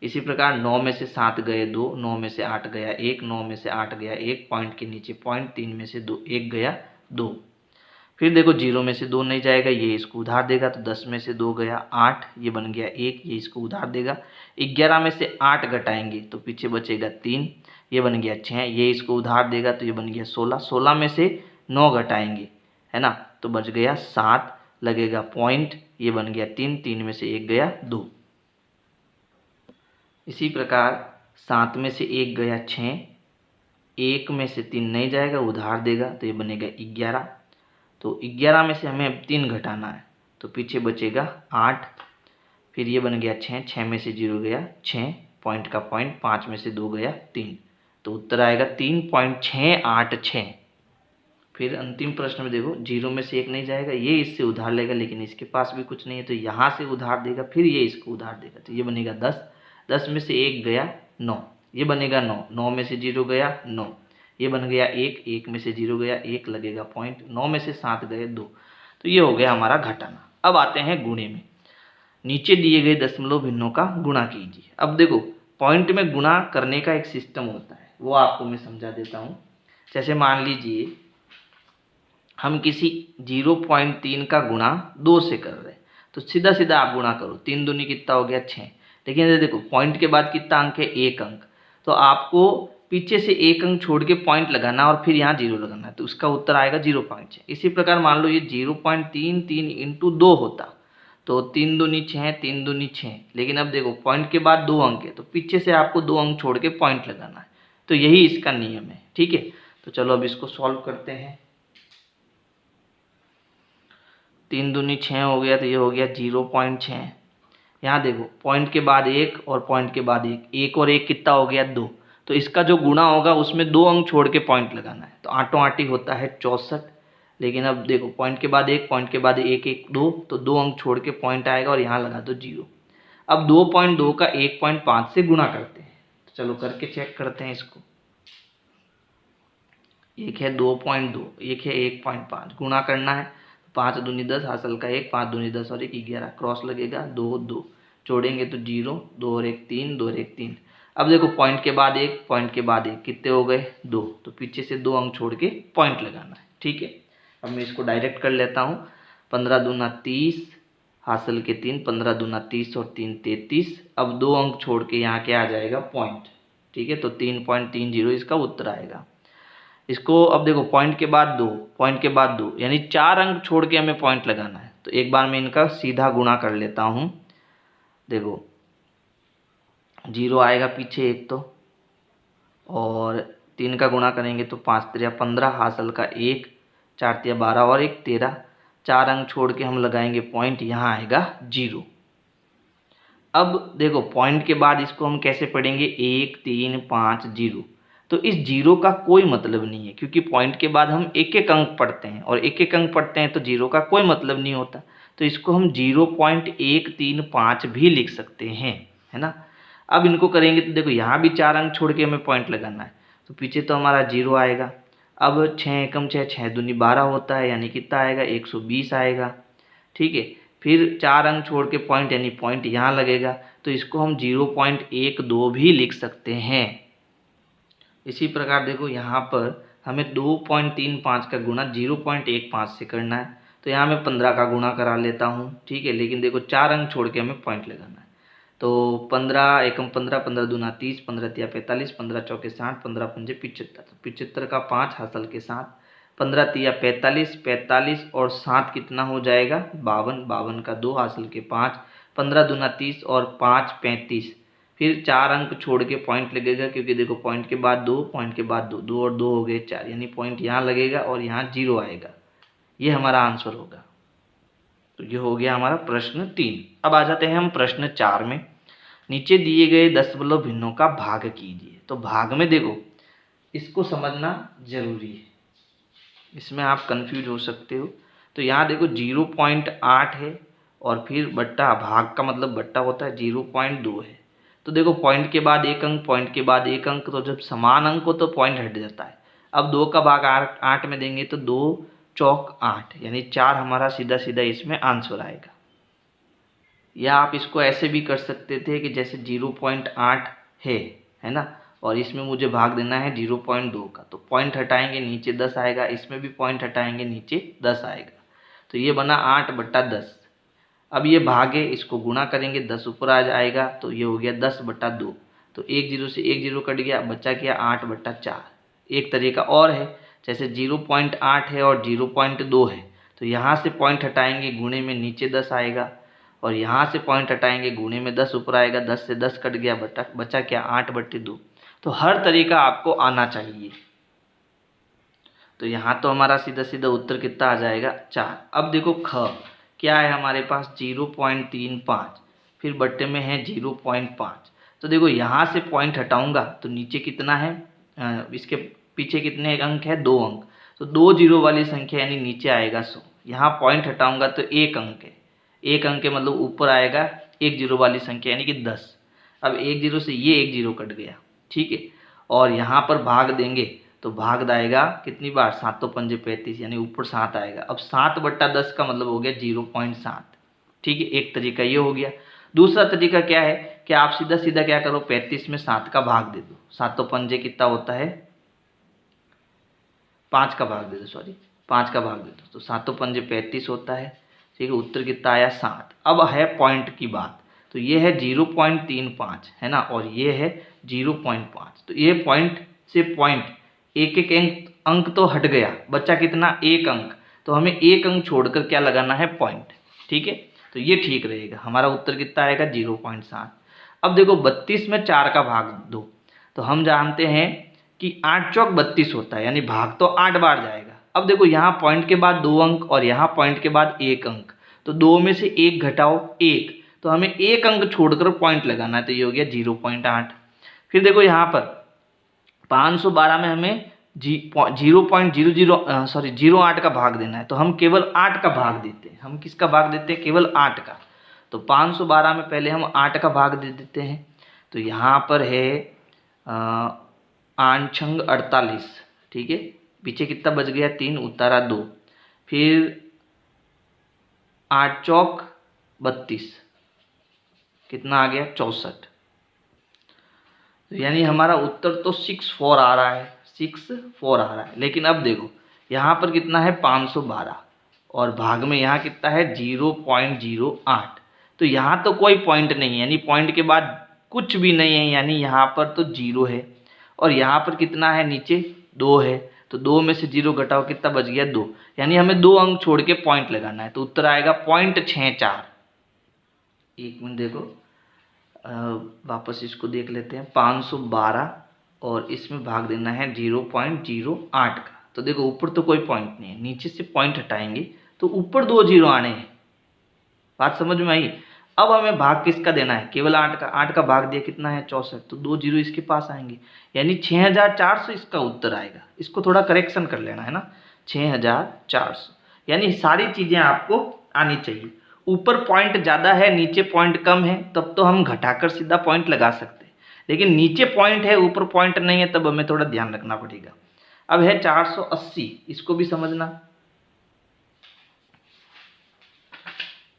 Speaker 1: इसी प्रकार 9 में से 7 गए 2, 9 में से 8 गया 1, 9 में से 8 गया 1, पॉइंट के नीचे पॉइंट, 3 में से 2 1 गया 2। फिर देखो 0 में से 2 नहीं जाएगा, ये इसको उधार देगा, तो 10 में से 2 गया 8, ये बन गया 1, ये इसको उधार देगा। 11 में से 8 घटाएंगे तो पीछे बचेगा 3, ये बन गया 6, ये इसको उधार देगा, तो ये बन गया 16। 16 में से 9 घटाएंगे, है ना, तो बच गया 7, लगेगा पॉइंट, ये बन गया 3, 3 में से 1 गया 2। इसी प्रकार 7 में से 1 गया 6, 1 में से 3 नहीं जाएगा, उधार देगा, तो ये बनेगा 11। तो 11 में से हमें अब 3 घटाना है, तो पीछे बचेगा 8, फिर ये बन गया 6, 6 में से 0 गया 6, पॉइंट का पॉइंट, 5 में से 2 गया 3, तो उत्तर आएगा 3.686। फिर अंतिम प्रश्न में देखो 0 में से 1 नहीं जाएगा, ये इससे उधार लेगा, लेकिन इसके पास भी कुछ नहीं है, तो यहाँ से उधार देगा, फिर ये इसको उधार देगा, तो ये बनेगा 10। 10 में से 1 गया 9, ये बनेगा 9, 9 में से 0 गया 9, ये बन गया 1, 1 में से 0 गया 1, लगेगा पॉइंट, 9 में से 7 गए 2, तो ये हो गया हमारा घटाना। अब आते हैं गुणे में। नीचे दिए गए दशमलव भिन्नों का गुणा कीजिए। अब देखो पॉइंट में गुणा करने का एक सिस्टम होता है, वो आपको मैं समझा देता हूँ। जैसे मान लीजिए हम किसी 0.3 का गुणा 2 से कर रहे हैं, तो सीधा सीधा आप गुणा करो, 3 दूनी कितना हो गया 6। लेकिन ये देखो पॉइंट के बाद कितना अंक है, 1 अंक, तो आपको पीछे से 1 अंक छोड़ के पॉइंट लगाना और फिर यहाँ 0 लगाना है, तो उसका उत्तर आएगा 0.6। इसी प्रकार मान लो ये 0.33 इंटू 2 होता, तो 3 दूनी 6, 3 दूनी 6, लेकिन अब देखो पॉइंट के बाद 2 अंक है, तो पीछे से आपको 2 अंक छोड़ के पॉइंट लगाना है, तो यही इसका नियम है। ठीक है, तो चलो अब इसको सॉल्व करते हैं। 3 दूनी 6 हो गया, तो ये हो गया 0.6। यहाँ देखो पॉइंट के बाद 1 और पॉइंट के बाद 1, 1 और 1 कितना हो गया 2, तो इसका जो गुणा होगा उसमें 2 अंक छोड़ के पॉइंट लगाना है, तो आठों आठी होता है 64। लेकिन अब देखो पॉइंट के बाद 1, पॉइंट के बाद 1, 1, 2, तो 2 अंक छोड़ के पॉइंट आएगा और यहाँ लगा दो 0। अब 2.2 का 1.5 से गुणा करते हैं, तो चलो करके चेक करते हैं इसको। एक है 2.2, एक है 1.5, गुणा करना है, 5 दूनी 10, हासिल का 1, 5 दूनी 10 और 1 11, क्रॉस लगेगा 2 2, जोड़ेंगे तो 0, 2 और 1 3, 2 और 1 3। अब देखो पॉइंट के बाद 1, पॉइंट के बाद 1 कितने हो गए 2, तो पीछे से 2 अंक छोड़ के पॉइंट लगाना है। ठीक है, अब मैं इसको डायरेक्ट कर लेता हूँ। 15 दूना 30, हासिल के 3, 15 दूना 30 और 3 33। अब 2 अंक छोड़ के यहाँ क्या आ जाएगा पॉइंट। ठीक है, तो 3.30 इसका उत्तर आएगा। इसको अब देखो पॉइंट के बाद 2, पॉइंट के बाद 2, यानी 4 अंक छोड़ के हमें पॉइंट लगाना है, तो एक बार मैं इनका सीधा गुणा कर लेता हूँ। देखो 0 आएगा पीछे एक, तो और 3 का गुणा करेंगे तो 5 3 15, हासिल का 1, 4 3 12 और 1 13। 4 अंक छोड़ के हम लगाएंगे पॉइंट, यहाँ आएगा 0। अब देखो पॉइंट के बाद इसको हम कैसे पढ़ेंगे, 1 3 5 0, तो इस 0 का कोई मतलब नहीं है, क्योंकि पॉइंट के बाद हम एक एक अंक पढ़ते हैं और एक एक अंक पढ़ते हैं, तो 0 का कोई मतलब नहीं होता, तो इसको हम 0.135 भी लिख सकते हैं, है ना। अब इनको करेंगे तो देखो यहाँ भी 4 अंक छोड़ के हमें पॉइंट लगाना है, तो पीछे तो हमारा 0 आएगा। अब 6 एकम 6, 6 दूनी 12 होता है, यानी कितना आएगा 120 आएगा। ठीक है, फिर 4 अंक छोड़ के पॉइंट, यानी पॉइंट यहाँ लगेगा, तो इसको हम 0.12 भी लिख सकते हैं। इसी प्रकार देखो यहाँ पर हमें 2.35 का गुणा 0.15 से करना है, तो यहाँ मैं 15 का गुणा करा लेता हूँ। ठीक है, लेकिन देखो 4 अंक छोड़ के हमें पॉइंट लगाना है, तो 15 एकम 15, 15 दूना 30, 15 तिया 45, 15 चौके 60, 15 पंजे 75, 75 का 5 हासिल के 7, 15 तिया 45, 45 और 7 कितना हो जाएगा 52, 52 का 2 हासिल के 5, 15 दूना 30 और 5 35। फिर 4 अंक छोड़ के पॉइंट लगेगा, क्योंकि देखो पॉइंट के बाद 2, पॉइंट के बाद 2, 2 और 2 हो गए 4, यानी पॉइंट यहाँ लगेगा और यहाँ 0 आएगा। ये हमारा आंसर होगा। तो ये हो गया हमारा प्रश्न 3। अब आ जाते हैं हम प्रश्न 4 में। नीचे दिए गए दशमलव भिन्नों का भाग कीजिए। तो भाग में देखो इसको समझना जरूरी है, इसमें आप कंफ्यूज हो सकते हो। तो यहाँ देखो 0.8 है और फिर बट्टा, भाग का मतलब बट्टा होता है, 0.2 है। तो देखो पॉइंट के बाद 1 अंक, पॉइंट के बाद 1 अंक, तो जब समान अंक हो तो पॉइंट हट जाता है। अब 2 का भाग 8 में देंगे तो 2 चौक 8, यानी 4 हमारा सीधा सीधा इसमें आंसर आएगा। या आप इसको ऐसे भी कर सकते थे कि जैसे 0.8 है ना, और इसमें मुझे भाग देना है 0.2 का, तो पॉइंट हटाएंगे नीचे 10 आएगा, इसमें भी पॉइंट हटाएंगे नीचे 10 आएगा, तो ये बना 8/10। अब ये भागे, इसको गुणा करेंगे, 10 ऊपर आ जाएगा, तो ये हो गया 10/2। तो एक जीरो से एक जीरो कट गया, बचा क्या 8/4। एक तरीका और है, जैसे 0.8 है और 0.2 है, तो यहाँ से पॉइंट हटाएंगे, गुणे में नीचे 10 आएगा, और यहाँ से पॉइंट हटाएंगे, गुणे में 10 ऊपर आएगा, 10 से 10 कट गया, बचा क्या 8/2। तो हर तरीका आपको आना चाहिए। तो यहाँ तो हमारा सीधा सीधा उत्तर कितना आ जाएगा 4। अब देखो ख क्या है हमारे पास 0.35, फिर बट्टे में है 0.5। तो देखो यहाँ से पॉइंट हटाऊंगा तो नीचे कितना है, इसके पीछे कितने अंक है, 2 अंक, तो 2 जीरो वाली संख्या यानी नीचे आएगा 100। यहाँ पॉइंट हटाऊंगा तो 1 अंक है, 1 अंक के मतलब ऊपर आएगा 1 जीरो वाली संख्या यानी कि 10। अब 1 जीरो से ये 1 जीरो कट गया, ठीक है। और यहाँ पर भाग देंगे तो भाग आएगा कितनी बार, 7 तो 5 35 यानी ऊपर 7 आएगा। अब 7/10 का मतलब हो गया 0.7, ठीक है। एक तरीका ये हो गया। दूसरा तरीका क्या है कि आप सीधा सीधा क्या करो, 35 में 7 का भाग दे दो। 7 तो 5 कितना होता है, 5 का भाग दे दो, सॉरी 5 का भाग दे दो, तो 7 तो 5 35 होता है, ठीक है। उत्तर कितना आया 7। अब है पॉइंट की बात, तो ये है 0.35 है ना, और ये है 0.5। तो ये पॉइंट से पॉइंट एक एक अंक तो हट गया, बचा कितना 1 अंक, तो हमें 1 अंक छोड़कर क्या लगाना है, पॉइंट, ठीक है। तो ये ठीक रहेगा, हमारा उत्तर कितना आएगा 0.7। अब देखो 32 में 4 का भाग दो, तो हम जानते हैं कि 8 चौक 32 होता है, यानी भाग तो 8 बार जाएगा। अब देखो यहाँ पॉइंट के बाद 2 अंक और यहाँ पॉइंट के बाद 1 अंक, तो 2 में से 1 घटाओ 1, तो हमें 1 अंक छोड़कर पॉइंट लगाना है, तो ये हो गया 0.8। फिर देखो यहाँ पर 512 में हमें 0.08 का भाग देना है, तो हम केवल 8 का भाग देते हैं। हम किसका भाग देते हैं, केवल 8 का। तो 512 में पहले हम 8 का भाग दे देते हैं, तो यहाँ पर है 8×48, ठीक है। पीछे कितना बच गया 3, उतारा 2, फिर 8 चौक 32, कितना आ गया 64। तो यानी हमारा उत्तर तो 64 आ रहा है, 64 आ रहा है। लेकिन अब देखो यहाँ पर कितना है 512 और भाग में यहाँ कितना है 0.08, तो यहाँ तो कोई पॉइंट नहीं है, यानी पॉइंट के बाद कुछ भी नहीं है, यानी यहाँ पर तो 0 है। और यहाँ पर कितना है, नीचे 2 है, तो 2 में से 0 घटाओ, कितना बच गया 2, यानी हमें 2 अंक छोड़ के पॉइंट लगाना है, तो उत्तर आएगा 0.64। एक मिनट देखो, वापस इसको देख लेते हैं। 512 और इसमें भाग देना है 0.08 का, तो देखो ऊपर तो कोई पॉइंट नहीं है, नीचे से पॉइंट हटाएंगे तो ऊपर 2 जीरो आने हैं। बात समझ में आई। अब हमें भाग किसका देना है, केवल 8 का। 8 का भाग दिया कितना है 64, तो 2 जीरो इसके पास आएंगे, यानी 6400 इसका उत्तर आएगा। इसको थोड़ा करेक्शन कर लेना है ना, 6400, यानी सारी चीज़ें आपको आनी चाहिए। ऊपर पॉइंट ज़्यादा है, नीचे पॉइंट कम है, तब तो हम घटाकर सीधा पॉइंट लगा सकते हैं, लेकिन नीचे पॉइंट है ऊपर पॉइंट नहीं है, तब हमें थोड़ा ध्यान रखना पड़ेगा। अब है 480, इसको भी समझना।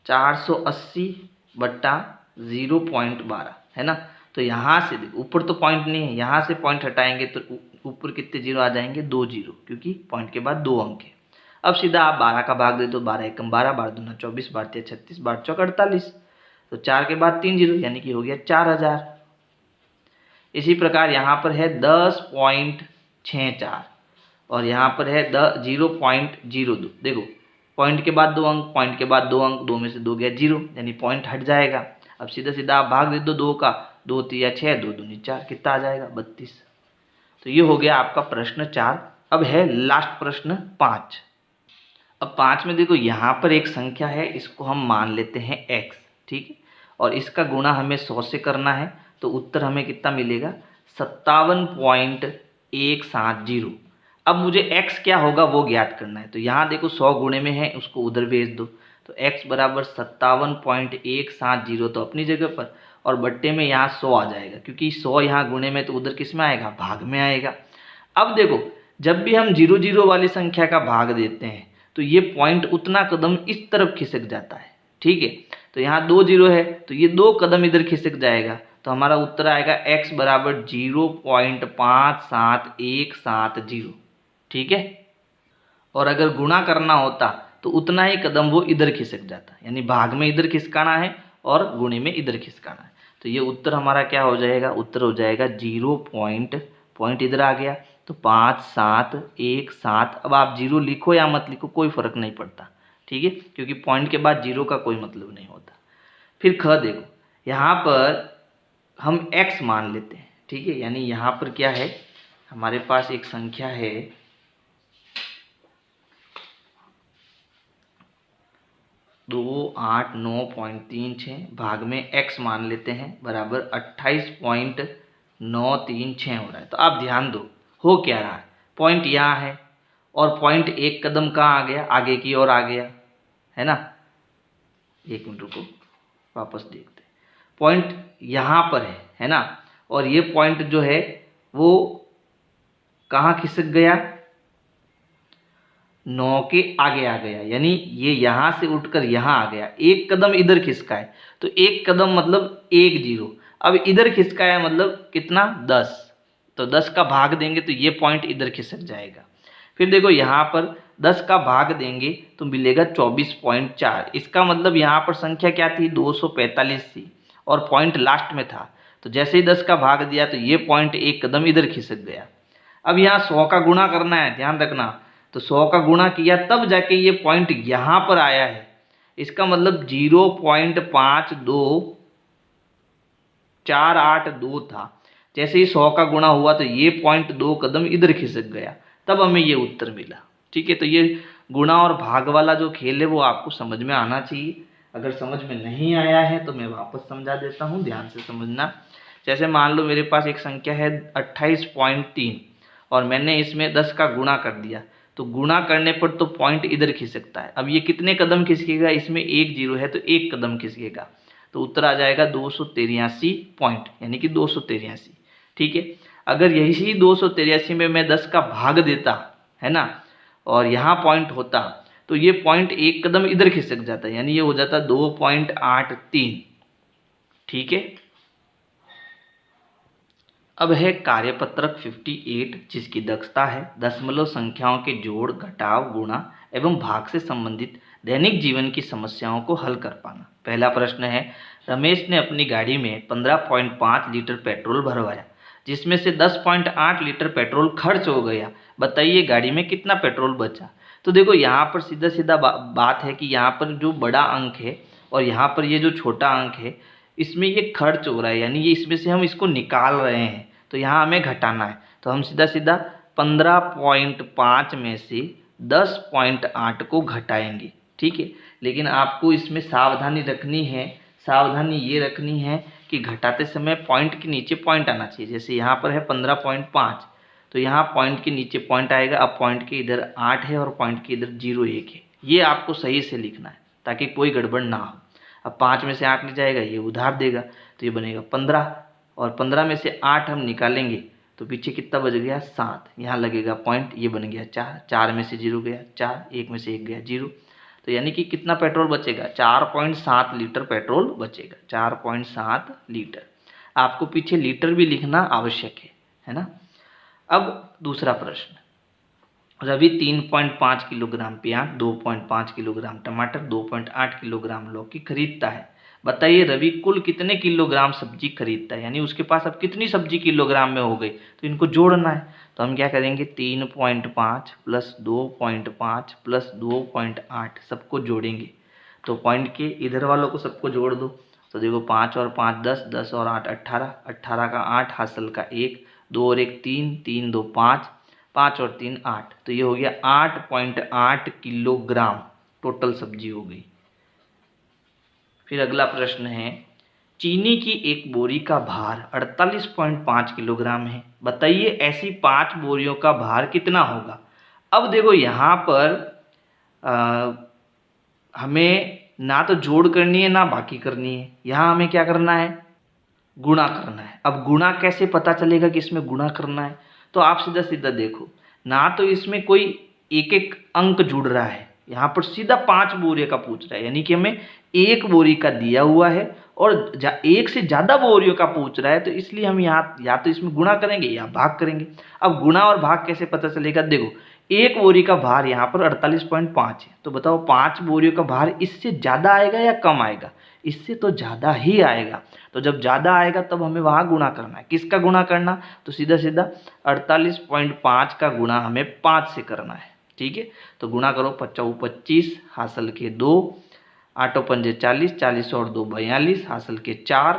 Speaker 1: 480/0.12 है ना, तो यहाँ से देखो ऊपर तो पॉइंट नहीं है, यहाँ से पॉइंट हटाएंगे तो ऊपर कितने जीरो आ जाएंगे, 2 जीरो, क्योंकि पॉइंट के बाद 2 अंक है। अब सीधा आप 12 का भाग दे दो, 12 एकम 12, 12 दूना 24, 12 तिया 36, 12 चौक 48, तो 4 के बाद 3 जीरो, यानी कि हो गया 4000। इसी प्रकार यहाँ पर है 10.64 और यहाँ पर है 0.02। देखो पॉइंट के बाद 2 अंक, पॉइंट के बाद 2 अंक, 2 में से 2 गया 0, यानी पॉइंट हट जाएगा। अब सीधा सीधा आप भाग दे दो 2 का, 2 तिया 6, 2 दूनी 4, कितना आ जाएगा 32। तो ये हो गया आपका प्रश्न 4। अब है लास्ट प्रश्न 5। अब 5 में देखो यहाँ पर एक संख्या है, इसको हम मान लेते हैं x, ठीक है, और इसका गुणा हमें 100 से करना है, तो उत्तर हमें कितना मिलेगा 57.170। अब मुझे x क्या होगा वो ज्ञात करना है, तो यहाँ देखो 100 गुणे में है, उसको उधर भेज दो, तो x बराबर 57.170 तो अपनी जगह पर, और बट्टे में यहाँ 100 आ जाएगा, क्योंकि 100 यहाँ गुणे में तो उधर किस में आएगा, भाग में आएगा। अब देखो जब भी हम 0 0 वाली संख्या का भाग देते हैं तो ये पॉइंट उतना कदम इस तरफ खिसक जाता है, ठीक है। तो यहाँ 2 जीरो है, तो ये 2 कदम इधर खिसक जाएगा, तो हमारा उत्तर आएगा x बराबर 0.5717 ठीक है। और अगर गुणा करना होता तो उतना ही कदम वो इधर खिसक जाता, यानी भाग में इधर खिसकाना है और गुणे में इधर खिसकाना है। तो ये उत्तर हमारा क्या हो जाएगा, उत्तर हो जाएगा 0. इधर आ गया तो 5717। अब आप 0 लिखो या मत लिखो कोई फर्क नहीं पड़ता, ठीक है, क्योंकि पॉइंट के बाद 0 का कोई मतलब नहीं होता। फिर ख देखो, यहाँ पर हम x मान लेते हैं, ठीक है, यानी यहाँ पर क्या है, हमारे पास एक संख्या है 289.36 भाग में x मान लेते हैं बराबर 28.936 हो रहा है। तो आप ध्यान दो हो क्या रहा है, पॉइंट यहाँ है और पॉइंट एक कदम कहाँ आ गया, आगे की ओर आ गया है ना। एक मिनट रुको, वापस देखते हैं, पॉइंट यहाँ पर है ना, और ये पॉइंट जो है वो कहाँ खिसक गया, 9 के आगे आ गया, यानी ये यहाँ से उठकर यहाँ आ गया, एक कदम इधर खिसका है, तो एक कदम मतलब 1 0। अब इधर खिसका है मतलब कितना, 10, तो 10 का भाग देंगे तो ये पॉइंट इधर खिसक जाएगा। फिर देखो यहाँ पर 10 का भाग देंगे तो मिलेगा 24.4। इसका मतलब यहाँ पर संख्या क्या थी, 245 थी और पॉइंट लास्ट में था, तो जैसे ही 10 का भाग दिया तो ये पॉइंट एक कदम इधर खिसक गया। अब यहाँ 100 का गुणा करना है, ध्यान रखना, तो 100 का गुणा किया तब जाके ये पॉइंट यहाँ पर आया है। इसका मतलब 0.52482 था, जैसे ही 100 का गुणा हुआ तो ये पॉइंट 2 कदम इधर खिसक गया, तब हमें ये उत्तर मिला, ठीक है। तो ये गुणा और भाग वाला जो खेल है वो आपको समझ में आना चाहिए। अगर समझ में नहीं आया है तो मैं वापस समझा देता हूँ, ध्यान से समझना। जैसे मान लो मेरे पास एक संख्या है 28.3 और मैंने इसमें 10 का गुणा कर दिया, तो गुणा करने पर तो पॉइंट इधर खिसकता है। अब ये कितने कदम खिसकेगा, इसमें 1 0 है तो 1 कदम खिसकेगा, तो उत्तर आ जाएगा 283 पॉइंट, यानी कि 283, ठीक है। अगर यही 283 में मैं 10 का भाग देता है ना, और यहाँ पॉइंट होता तो ये पॉइंट एक कदम इधर खिसक जाता, यानी ये हो जाता 2.83, ठीक है। अब है कार्यपत्रक 58, जिसकी दक्षता है दशमलव संख्याओं के जोड़, घटाव, गुणा एवं भाग से संबंधित दैनिक जीवन की समस्याओं को हल कर पाना। पहला प्रश्न है, रमेश ने अपनी गाड़ी में 15.5 लीटर पेट्रोल भरवाया, जिसमें से 10.8 लीटर पेट्रोल खर्च हो गया। बताइए गाड़ी में कितना पेट्रोल बचा। तो देखो यहाँ पर सीधा सीधा बात है कि यहाँ पर जो बड़ा अंक है और यहाँ पर ये जो छोटा अंक है, इसमें ये खर्च हो रहा है, यानी ये इसमें से हम इसको निकाल रहे हैं, तो यहाँ हमें घटाना है। तो हम सीधा सीधा 15.5 में से 10.8 को घटाएंगे, ठीक है। लेकिन आपको इसमें सावधानी रखनी है, सावधानी ये रखनी है कि घटाते समय पॉइंट के नीचे पॉइंट आना चाहिए। जैसे यहाँ पर है 15.5, तो यहाँ पॉइंट के नीचे पॉइंट आएगा। अब पॉइंट के इधर 8 है और पॉइंट के इधर 0 1 है, ये आपको सही से लिखना है ताकि कोई गड़बड़ ना हो। अब 5 में से 8 नहीं जाएगा, ये उधार देगा, तो ये बनेगा 15, और 15 में से 8 हम निकालेंगे तो पीछे कितना बच गया, 7, यहाँ लगेगा पॉइंट, ये बन गया 4, 4 में से 0 गया 4, 1 में से 1 गया 0, तो यानी कि कितना पेट्रोल बचेगा, 4.7 लीटर पेट्रोल बचेगा, 4.7 लीटर। आपको पीछे लीटर भी लिखना आवश्यक है ना। अब दूसरा प्रश्न, रवि 3.5 किलोग्राम प्याज, 2.5 किलोग्राम टमाटर, 2.8 किलोग्राम लौकी खरीदता है। बताइए रवि कुल कितने किलोग्राम सब्जी खरीदता है, यानी उसके पास अब कितनी सब्जी किलोग्राम में हो गई, तो इनको जोड़ना है। तो हम क्या करेंगे, 3.5 प्लस 2.5 प्लस 2.8 सबको जोड़ेंगे, तो पॉइंट के इधर वालों को सबको जोड़ दो। तो देखो 5 और 5 10, 10 और 8 18, 18 का 8, हासिल का 1, 2 और 1 3, 3 2 5, 5 और 3 8, तो ये हो गया 8.8 किलोग्राम टोटल सब्जी हो गई। फिर अगला प्रश्न है, चीनी की एक बोरी का भार 48.5 किलोग्राम है। बताइए ऐसी 5 बोरियों का भार कितना होगा। अब देखो यहाँ पर हमें ना तो जोड़ करनी है ना बाकी करनी है, यहाँ हमें क्या करना है, गुणा करना है। अब गुणा कैसे पता चलेगा कि इसमें गुणा करना है, तो आप सीधा सीधा देखो, ना तो इसमें कोई एक एक अंक जुड़ रहा है, यहाँ पर सीधा 5 बोरियों का पूछ रहा है, यानी कि हमें 1 बोरी का दिया हुआ है और 1 से ज़्यादा बोरियों का पूछ रहा है, तो इसलिए हम यहाँ या तो इसमें गुणा करेंगे या भाग करेंगे। अब गुणा और भाग कैसे पता चलेगा, देखो 1 बोरी का भार यहाँ पर 48.5 है, तो बताओ 5 बोरियों का भार इससे ज़्यादा आएगा या कम आएगा, इससे तो ज़्यादा ही आएगा। तो जब ज़्यादा आएगा तब हमें वहाँ गुणा करना है। किसका गुणा करना, तो सीधा सीधा 48.5 का गुणा हमें 5 से करना है। ठीक है, तो गुणा करो, 55 25 हासिल के 2, 8 पंजे 40, 40 और 2 42 हासिल के 4,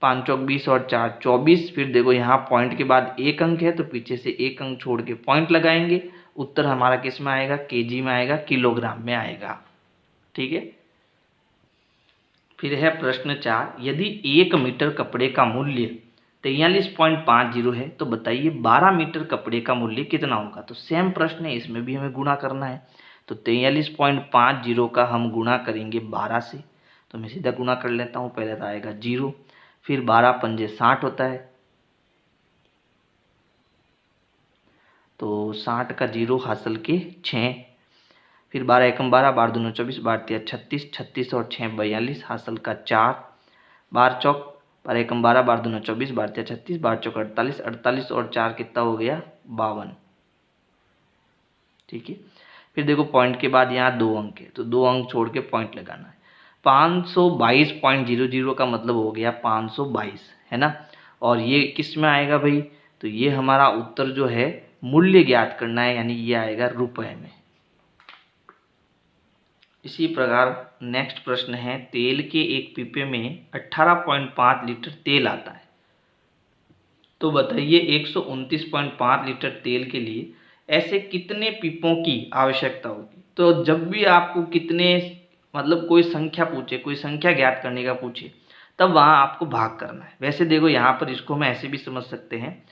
Speaker 1: 5 चौक 20 और 4 24। फिर देखो यहाँ पॉइंट के बाद 1 अंक है, तो पीछे से 1 अंक छोड़ के पॉइंट लगाएंगे। उत्तर हमारा किस में आएगा, केजी में आएगा, किलोग्राम में आएगा। ठीक है, फिर है प्रश्न 4, यदि 1 मीटर कपड़े का मूल्य 43.50 है तो बताइए 12 मीटर कपड़े का मूल्य कितना होगा। तो सेम प्रश्न है, इसमें भी हमें गुणा करना है। तो 43.50 का हम गुणा करेंगे 12 से, तो मैं सीधा गुणा कर लेता हूँ। पहले तो आएगा 0, फिर 12 पंजे 60 होता है, तो 60 का 0 हासिल के 6, फिर 12 एकम 12, 12 दूनी 24, 12 तिया 36, 36 और 6 42 हासिल का 4, 12 चौक 12 एकम 12, 12 दूनी 24, 12 तिया 36, 12 चौक 48, 48 और 4 कितना हो गया 52। ठीक है, फिर देखो पॉइंट के बाद यहाँ 2 अंक है, तो 2 अंक छोड़ के पॉइंट लगाना है। 522.00 का मतलब हो गया 522, है ना। और ये किस में आएगा भाई, तो ये हमारा उत्तर जो है मूल्य ज्ञात करना है, यानी ये आएगा रुपए में। इसी प्रकार नेक्स्ट प्रश्न है, तेल के एक पीपे में 18.5 लीटर तेल आता है, तो बताइए 129.5 लीटर तेल के लिए ऐसे कितने पीपों की आवश्यकता होगी। तो जब भी आपको कितने मतलब कोई संख्या पूछे, कोई संख्या ज्ञात करने का पूछे, तब वहाँ आपको भाग करना है। वैसे देखो यहाँ पर इसको हम ऐसे भी समझ सकते हैं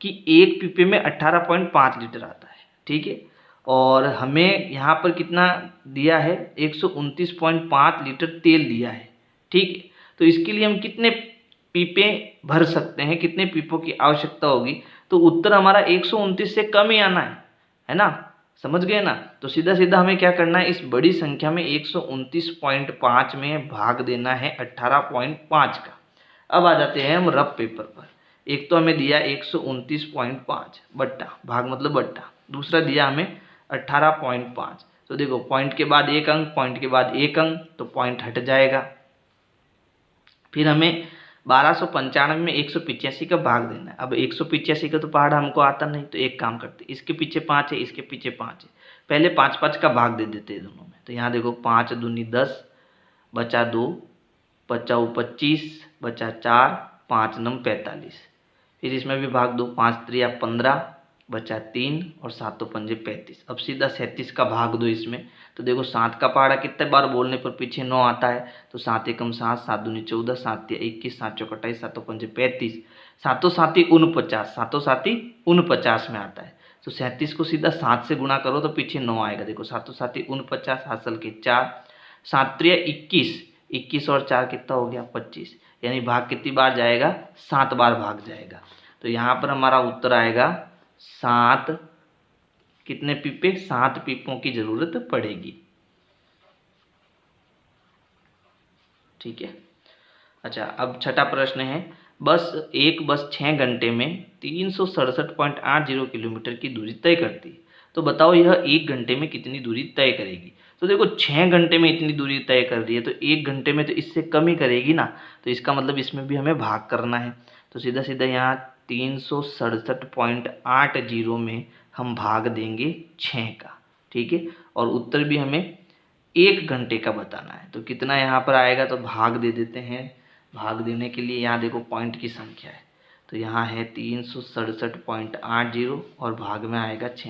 Speaker 1: कि एक पीपे में 18.5 लीटर आता है, ठीक है, और हमें यहाँ पर कितना दिया है 129.5 लीटर तेल दिया है, ठीक है। तो इसके लिए हम कितने पीपे भर सकते हैं, कितने पीपों की आवश्यकता होगी, तो उत्तर हमारा 129 से कम ही आना है ना, समझ गए ना। तो सीधा सीधा हमें क्या करना है, इस बड़ी संख्या में 129.5 में भाग देना है 18.5 का। अब आ जाते हैं हम रफ पेपर पर। एक तो हमें दिया 129.5 बट्टा, भाग मतलब बट्टा, दूसरा दिया हमें 18.5। तो देखो पॉइंट के बाद 1 अंक, पॉइंट के बाद 1 अंक, तो पॉइंट हट जाएगा। फिर हमें 1295 में 185 का भाग देना है। अब 185 का तो पहाड़ा हमको आता नहीं, तो एक काम करते, इसके पीछे 5 है, इसके पीछे 5 है, पहले 5-5 का भाग दे देते हैं दोनों में। तो यहाँ देखो 5 दूनी 10, बचा 2, बचा 25, बचा 4, 5 नम 45। फिर इसमें भी भाग दो, 5 त्रिया 15, बचा 3 और 7 पंजे 35। अब सीधा 37 का भाग दो इसमें, तो देखो 7 का पहाड़ा कितने बार बोलने पर पीछे 9 आता है, तो 7 एकम 7, 7 दूनी 14, 7 तिया 21, 7 चौक 28, 7 पंजे 35, 7 7 49, 7 7 49 में आता है। तो 37 को सीधा 7 से गुणा करो तो पीछे 9 आएगा। देखो 7 7 49 हासिल के 4, 7 त्रिया 21, 21 और 4 कितना हो गया 25, यानी भाग कितनी बार जाएगा, 7 बार भाग जाएगा। तो यहाँ पर हमारा उत्तर आएगा 7, कितने पीपे, 7 पीपों की जरूरत पड़ेगी। ठीक है, अच्छा अब छठा प्रश्न है, एक बस 6 घंटे में 367.80 किलोमीटर की दूरी तय करती है, तो बताओ यह 1 घंटे में कितनी दूरी तय करेगी। तो देखो 6 घंटे में इतनी दूरी तय कर रही है, तो 1 घंटे में तो इससे कम ही करेगी ना, तो इसका मतलब इसमें भी हमें भाग करना है। तो सीधा सीधा यहाँ 367.80 में हम भाग देंगे 6 का, ठीक है, और उत्तर भी हमें 1 घंटे का बताना है। तो कितना यहाँ पर आएगा, तो भाग दे देते हैं। भाग देने के लिए यहाँ देखो पॉइंट की संख्या है, तो यहाँ है 367.80 और भाग में आएगा 6।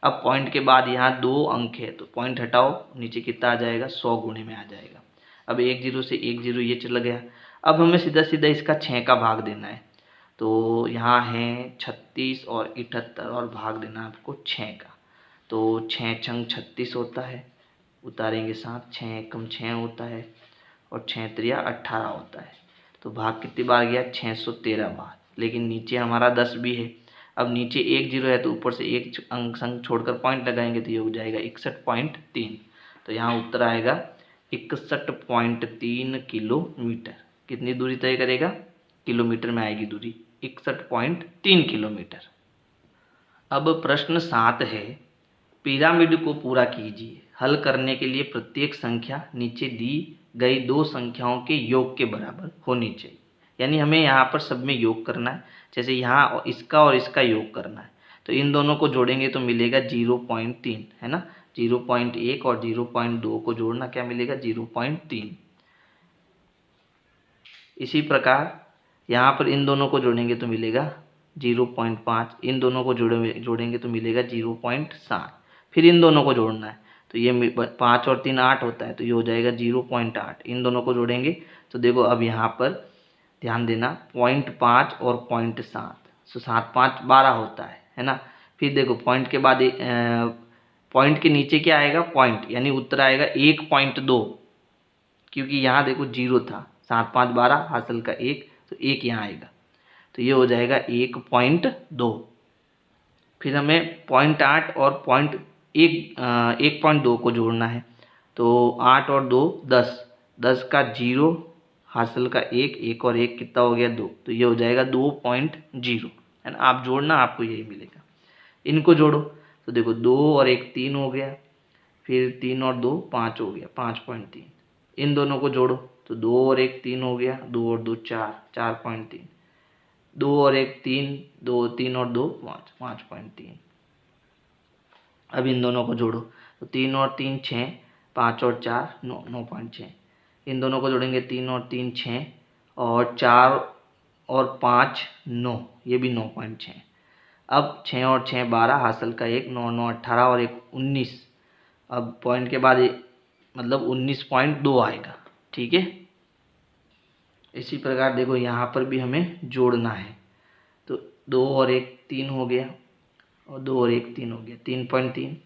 Speaker 1: अब पॉइंट के बाद यहाँ 2 अंक है, तो पॉइंट हटाओ, नीचे कितना आ जाएगा 100 गुणे में आ जाएगा। अब 1 0 से 1 0 ये चला गया। अब हमें सीधा सीधा इसका 6 का भाग देना है, तो यहाँ है 36 और 78 और भाग देना है आपको 6 का। तो 6 छंग 36 होता है, उतारेंगे 7, 6 एकम 6 होता है और 6 त्रिया 18 होता है। तो भाग कितनी बार गया 613 बार, लेकिन नीचे हमारा 10 भी है। अब नीचे एक जीरो है तो ऊपर से एक अंक संग छोड़कर पॉइंट लगाएंगे तो ये हो जाएगा 61.3। तो यहाँ उत्तर आएगा 61.3 किलोमीटर। कितनी दूरी तय करेगा? किलोमीटर में आएगी दूरी, 61.3 किलोमीटर। अब प्रश्न 7 है, पिरामिड को पूरा कीजिए। हल करने के लिए प्रत्येक संख्या नीचे दी गई दो संख्याओं के योग के बराबर होनी चाहिए। यानी हमें यहाँ पर सब में योग करना है। जैसे यहाँ इसका और इसका योग करना है तो इन दोनों को जोड़ेंगे तो मिलेगा 0.3, है ना। 0.1 और 0.2 को जोड़ना क्या मिलेगा? 0.3। इसी प्रकार यहाँ पर इन दोनों को जोड़ेंगे तो मिलेगा 0.5, इन दोनों को जोड़ेंगे तो मिलेगा 0.7। फिर इन दोनों को जोड़ना है तो ये 5 और 3 8 होता है तो ये हो जाएगा 0.8। इन दोनों को जोड़ेंगे तो देखो अब यहाँ पर ध्यान देना 0.5 और 0.7, तो 7 5 12 होता है ना। फिर देखो पॉइंट के बाद पॉइंट के नीचे क्या आएगा? पॉइंट, यानी उत्तर आएगा 1.2, क्योंकि यहाँ देखो 0 था। 7 5 12 हासिल का 1, तो 1 यहाँ आएगा तो ये हो जाएगा 1.2। फिर हमें 0.8 और 1.2 को जोड़ना है तो 8 और 2 10, 10 का 0 हासिल का 1, 1 और 1 कितना हो गया? 2, तो ये हो जाएगा 2.0, है ना। आप जोड़ना, आपको यही मिलेगा। इनको जोड़ो तो देखो 2 और 1 3 हो गया, फिर 3 और 2 5 हो गया, 5.3। इन दोनों को जोड़ो तो 2 और 1 3 हो गया, 2 और 2 4, 4.3। 2 और 1 3, 2 3 और 2 5, 5.3। अब इन दोनों को जोड़ो तो 3 और 3 6, 5 और 4 9, 9.6। इन दोनों को जोड़ेंगे 3 और 3 6 और 4 और 5 9, ये भी 9.6। अब 6 और 6 12 हासिल का 1, 9 9 18 और 1 19। अब पॉइंट के बाद मतलब 19.2 आएगा, ठीक है। इसी प्रकार देखो यहाँ पर भी हमें जोड़ना है तो 2 और 1 3 हो गया और 2 और 1 3 हो गया, 3.3।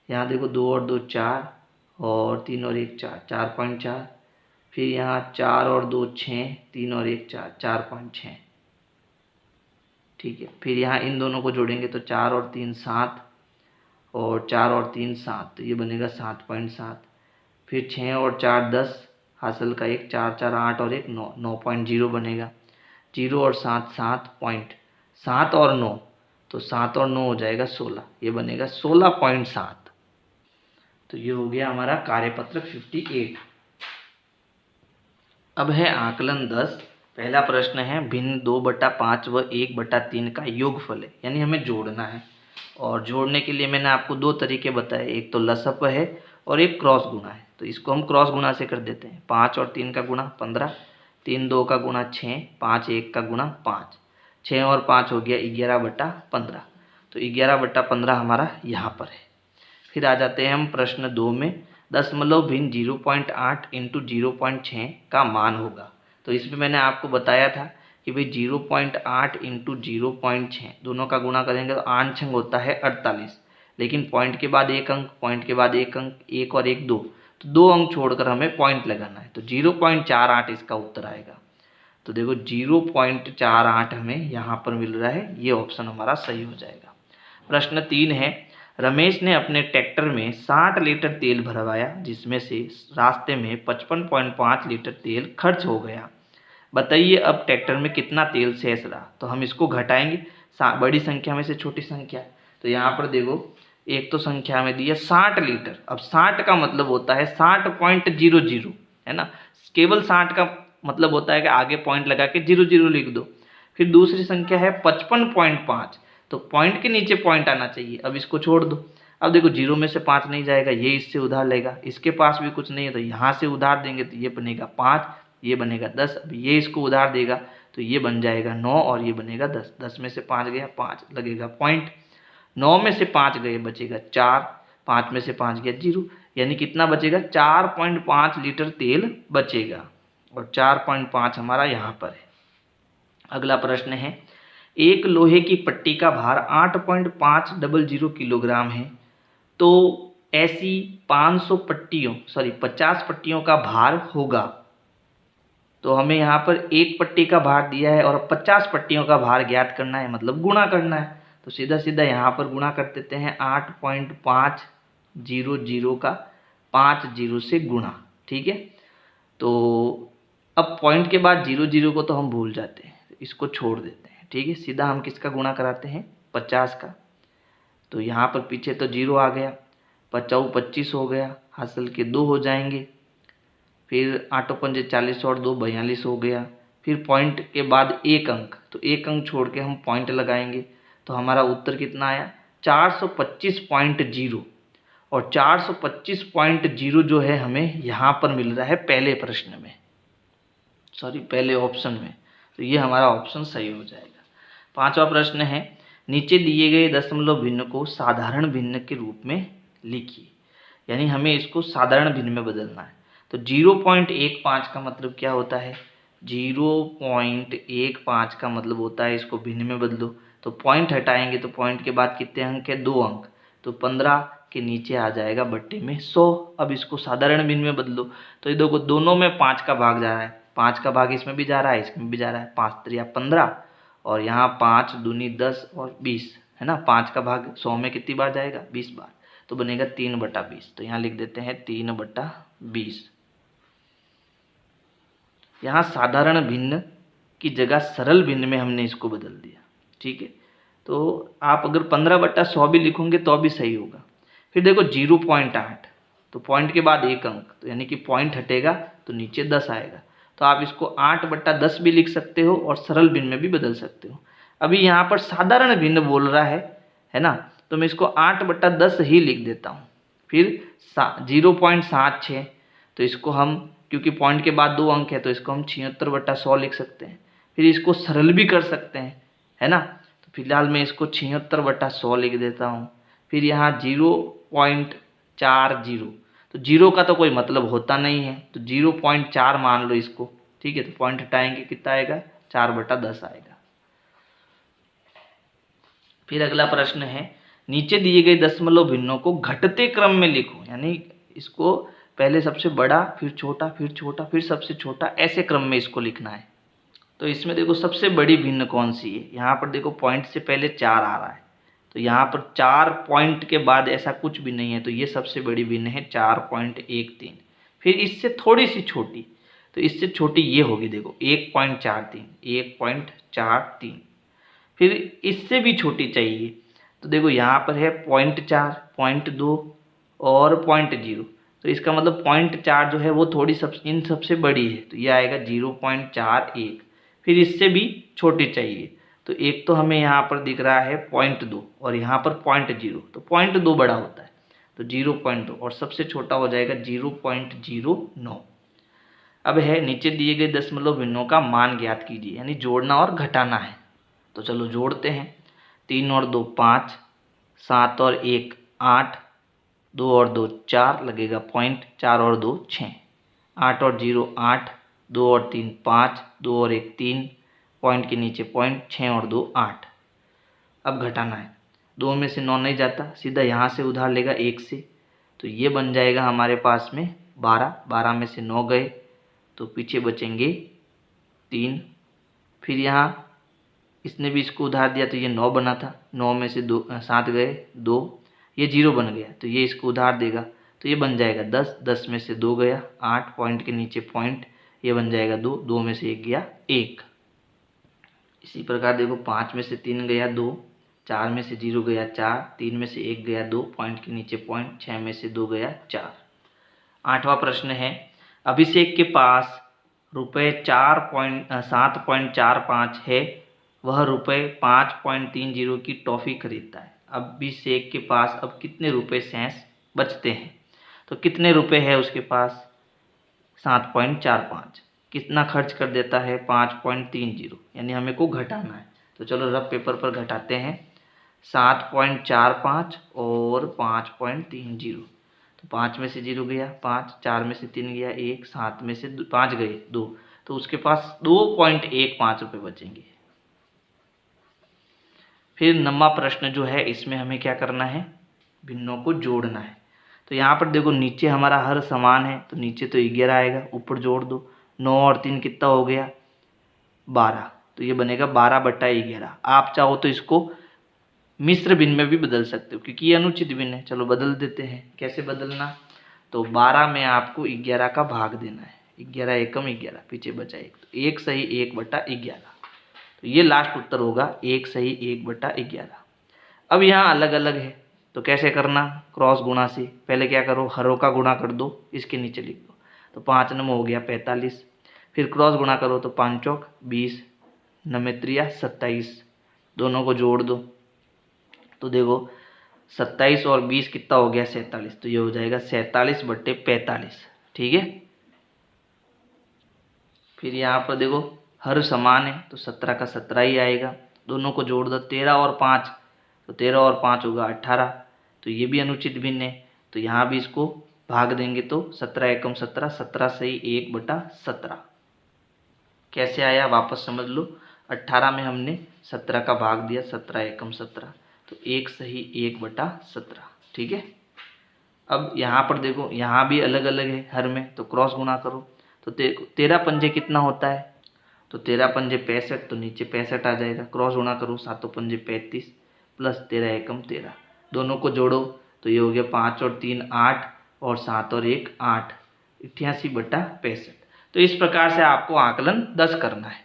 Speaker 1: यहाँ देखो 2 और 2 4 और 3 और 1 4, 4.4। फिर यहाँ 4 और 2 6, 3 और 1 4, 4.6, ठीक है। फिर यहाँ इन दोनों को जोड़ेंगे तो 4 और 3 7 और 4 और 3 7, तो ये बनेगा 7.7। फिर 6 और 4 10 हासिल का 1, 4 4 8 और 1 9, 9.0 बनेगा। 0 और 7 7 और 9, तो 7 और 9 हो जाएगा 16, ये बनेगा 16.7। तो ये हो गया हमारा कार्यपत्रक 58। अब है आकलन 10। पहला प्रश्न है भिन्न 2/5 व 1/3 का योगफल है, यानी हमें जोड़ना है। और जोड़ने के लिए मैंने आपको दो तरीके बताए, एक तो लसअप है और एक क्रॉस गुणा है। तो इसको हम क्रॉस गुणा से कर देते हैं। 5 और 3 का गुणा 15, 3 2 का गुणा 6, 5 1 का गुणा 5, 6 और 5 हो गया 11/15। तो 11/15 हमारा यहाँ पर है। फिर आ जाते हैं हम प्रश्न 2 में। दशमलव भिन्न 0.8 इंटू 0.6 का मान होगा। तो इसमें मैंने आपको बताया था कि भाई 0.8 इंटू 0.6 दोनों का गुणा करेंगे तो आंश अंक होता है 48, लेकिन पॉइंट के बाद एक अंक, पॉइंट के बाद एक अंक, एक और एक 2, तो 2 अंक छोड़कर हमें पॉइंट लगाना है। तो 0.48 इसका उत्तर आएगा। तो देखो 0.48 हमें यहाँ पर मिल रहा है, ये ऑप्शन हमारा सही हो जाएगा। प्रश्न 3 है रमेश ने अपने ट्रैक्टर में 60 लीटर तेल भरवाया, जिसमें से रास्ते में 55.5 लीटर तेल खर्च हो गया। बताइए अब ट्रैक्टर में कितना तेल शेष रहा। तो हम इसको घटाएंगे बड़ी संख्या में से छोटी संख्या। तो यहाँ पर देखो एक तो संख्या में दी है 60 लीटर। अब 60 का मतलब होता है 60.00, है ना। केवल 60 का मतलब होता है कि आगे पॉइंट लगा के 00 लिख दो। फिर दूसरी संख्या है 55.5, तो पॉइंट के नीचे पॉइंट आना चाहिए। अब इसको छोड़ दो। अब देखो 0 में से 5 नहीं जाएगा, ये इससे उधार लेगा, इसके पास भी कुछ नहीं है तो यहाँ से उधार देंगे तो ये बनेगा 5, ये बनेगा 10। अब ये इसको उधार देगा तो ये बन जाएगा 9 और ये बनेगा 10। 10 में से 5 गया, 5 लगेगा पॉइंट। 9 में से 5 गए, बचेगा 4, 5 में से 5 गया 0, यानी कितना बचेगा? 4.5 लीटर तेल बचेगा और 4.5 हमारा यहाँ पर है। अगला प्रश्न है एक लोहे की पट्टी का भार 8.500 किलोग्राम है, तो ऐसी 50 पट्टियों का भार होगा। तो हमें यहाँ पर एक पट्टी का भार दिया है और 50 पट्टियों का भार ज्ञात करना है, मतलब गुणा करना है। तो सीधा सीधा यहाँ पर गुणा कर देते हैं 8.500 का 5 जीरो से गुणा। ठीक है, तो अब पॉइंट के बाद 0 को तो हम भूल जाते हैं, इसको छोड़ देते हैं। ठीक है, सीधा हम किसका गुणा कराते हैं, 50 का। तो यहाँ पर पीछे तो 0 आ गया, 50 25 हो गया, हासिल के 2 हो जाएंगे, फिर 8 पंजे 40 और 2 42 हो गया। फिर पॉइंट के बाद एक अंक, तो एक अंक छोड़ के हम पॉइंट लगाएंगे, तो हमारा उत्तर कितना आया, 425.0। और 425.0 जो है हमें यहाँ पर मिल रहा है पहले प्रश्न में, सॉरी पहले ऑप्शन में। तो ये हमारा ऑप्शन सही हो जाएगा। पांचवा प्रश्न है, नीचे दिए गए दशमलव भिन्न को साधारण भिन्न के रूप में लिखिए। यानी हमें इसको साधारण भिन्न में बदलना है। तो 0.15 का मतलब क्या होता है, 0.15 का मतलब होता है इसको भिन्न में बदलो। तो पॉइंट हटाएंगे तो पॉइंट के बाद कितने अंक है, 2 अंक, तो 15 के नीचे आ जाएगा बट्टे में 100। अब इसको साधारण भिन्न में बदलो, तो ये देखो दोनों में 5 का भाग जा रहा है, 5 का भाग इसमें भी जा रहा है इसमें भी जा रहा है, 5 3 15, और यहाँ 5 दूनी 10 और 20 है ना। 5 का भाग 100 में कितनी बार जाएगा, 20 बार, तो बनेगा 3/20। तो यहाँ लिख देते हैं 3/20। यहाँ साधारण भिन्न की जगह सरल भिन्न में हमने इसको बदल दिया। ठीक है, तो आप अगर 15/100 भी लिखोगे तो भी सही होगा। फिर देखो 0.8, तो पॉइंट के बाद एक अंक, तो यानी कि पॉइंट हटेगा तो नीचे 10 आएगा। तो आप इसको 8/10 भी लिख सकते हो और सरल भिन्न में भी बदल सकते हो। अभी यहाँ पर साधारण भिन्न बोल रहा है ना, तो मैं इसको 8/10 ही लिख देता हूँ। फिर 0.76, तो इसको हम, क्योंकि पॉइंट के बाद 2 अंक है तो इसको हम 76/100 लिख सकते हैं। फिर इसको सरल भी कर सकते हैं, है ना। तो फिलहाल मैं इसको 76/100 लिख देता हूँ। फिर यहाँ 0.40, तो 0 का तो कोई मतलब होता नहीं है, तो 0.4 मान लो इसको। ठीक है, तो पॉइंट हटाएंगे कितना आएगा, 4/10 आएगा। फिर अगला प्रश्न है, नीचे दिए गए दशमलव भिन्नों को घटते क्रम में लिखो। यानी इसको पहले सबसे बड़ा, फिर छोटा, फिर छोटा, फिर सबसे छोटा, ऐसे क्रम में इसको लिखना है। तो इसमें देखो सबसे बड़ी भिन्न कौन सी है, यहाँ पर देखो पॉइंट से पहले 4 आ रहा है, तो यहाँ पर 4 पॉइंट के बाद ऐसा कुछ भी नहीं है, तो ये सबसे बड़ी भिन्न है 4.13। फिर इससे थोड़ी सी छोटी, तो इससे छोटी ये होगी, देखो 1.43। फिर इससे भी छोटी चाहिए, तो देखो यहाँ पर है 0.4, 0.2 और 0.0। तो इसका मतलब 0.4 जो है वो थोड़ी इन सबसे बड़ी है, तो ये आएगा 0.41। फिर इससे भी छोटी चाहिए, तो एक तो हमें यहाँ पर दिख रहा है 0.2 और यहाँ पर 0.0, तो 0.2 बड़ा होता है, तो 0.2, और सबसे छोटा हो जाएगा 0.09। अब है, नीचे दिए गए दशमलव भिन्नों का मान ज्ञात कीजिए। यानी जोड़ना और घटाना है, तो चलो जोड़ते हैं। 3 और 2 5, 7 और 1 8, 2 और 2 4, लगेगा पॉइंट, 4 और 2 6, 8 और 0 8, 2 और 3 5, 2 और 1 3, पॉइंट के नीचे पॉइंट, 6 और 2 8। अब घटाना है, 2 में से 9 नहीं जाता, सीधा यहाँ से उधार लेगा 1 से, तो ये बन जाएगा हमारे पास में 12। 12 में से 9 गए तो पीछे बचेंगे 3। फिर यहाँ इसने भी इसको उधार दिया तो ये 9 बना था, 9 में से 7 गए 2, ये 0 बन गया, तो ये इसको उधार देगा, तो ये बन जाएगा 10। 10 में से 2 गया 8, पॉइंट के नीचे पॉइंट, ये बन जाएगा 2। 2 में से 1 गया 1। इसी प्रकार देखो 5 में से 3 गया 2, 4 में से 0 गया 4, 3 में से 1 गया 2, पॉइंट के नीचे पॉइंट, 6 में से 2 गया 4। 8वां प्रश्न है, अभिषेक के पास रुपये 7.45 है, वह रुपये 5.30 की टॉफ़ी खरीदता है। अभिषेक के पास अब कितने रुपये शेष बचते हैं, तो कितने रुपए है उसके पास, 7.45, कितना खर्च कर देता है 5.30, यानी हमें को घटाना है। तो चलो रफ पेपर पर घटाते हैं, 7.45 और 5.30, तो 5 में से 0 गया 5, 4 में से 3 गया 1, 7 में से 5 गए 2, तो उसके पास 2.15 रुपये बचेंगे। फिर 9वां प्रश्न जो है, इसमें हमें क्या करना है, भिन्नों को जोड़ना है। तो यहाँ पर देखो नीचे हमारा हर समान है, तो नीचे तो 11 आएगा, ऊपर जोड़ दो, 9 और 3 कितना हो गया 12, तो ये बनेगा 12/11। आप चाहो तो इसको मिश्र भिन्न में भी बदल सकते हो क्योंकि ये अनुचित भिन्न है। चलो बदल देते हैं। कैसे बदलना, तो 12 में आपको 11 का भाग देना है। 11 एकम 11, पीछे बचा 1, तो 1 सही 1/11। तो ये लास्ट उत्तर होगा 1 सही 1/11। अब यहाँ अलग अलग है तो कैसे करना, क्रॉस गुणा से। पहले क्या करो, हरों का गुणा कर दो, इसके नीचे लिख दो। तो 5 नम हो गया 45, फिर क्रॉस गुणा करो तो 5 चौक 20, 9 त्रिया 27, दोनों को जोड़ दो तो देखो 27 और 20 कितना हो गया 47, तो ये हो जाएगा 47/45। ठीक है। फिर यहाँ पर देखो हर समान है तो 17 का 17 ही आएगा, दोनों को जोड़ दो। 13 और 5, तो 13 और 5 होगा 18, तो ये भी अनुचित भिन्न है, तो यहाँ भी इसको भाग देंगे तो 17 एकम 17, 17 सही 1/17। कैसे आया वापस समझ लो। 18 में हमने 17 का भाग दिया, 17 एकम 17, तो 1 सही 1/17। ठीक है। अब यहाँ पर देखो यहाँ भी अलग अलग है हर में, तो क्रॉस गुणा करो तो 13 पंजे कितना होता है, तो 13 पंजे 65, तो नीचे 65 आ जाएगा। क्रॉस गुणा करो 7 पंजे 35 प्लस 13 एकम 13, दोनों को जोड़ो तो ये हो गया 5 और 3 8 और 7 और 1 8, 88/65। तो इस प्रकार से आपको आकलन 10 करना है।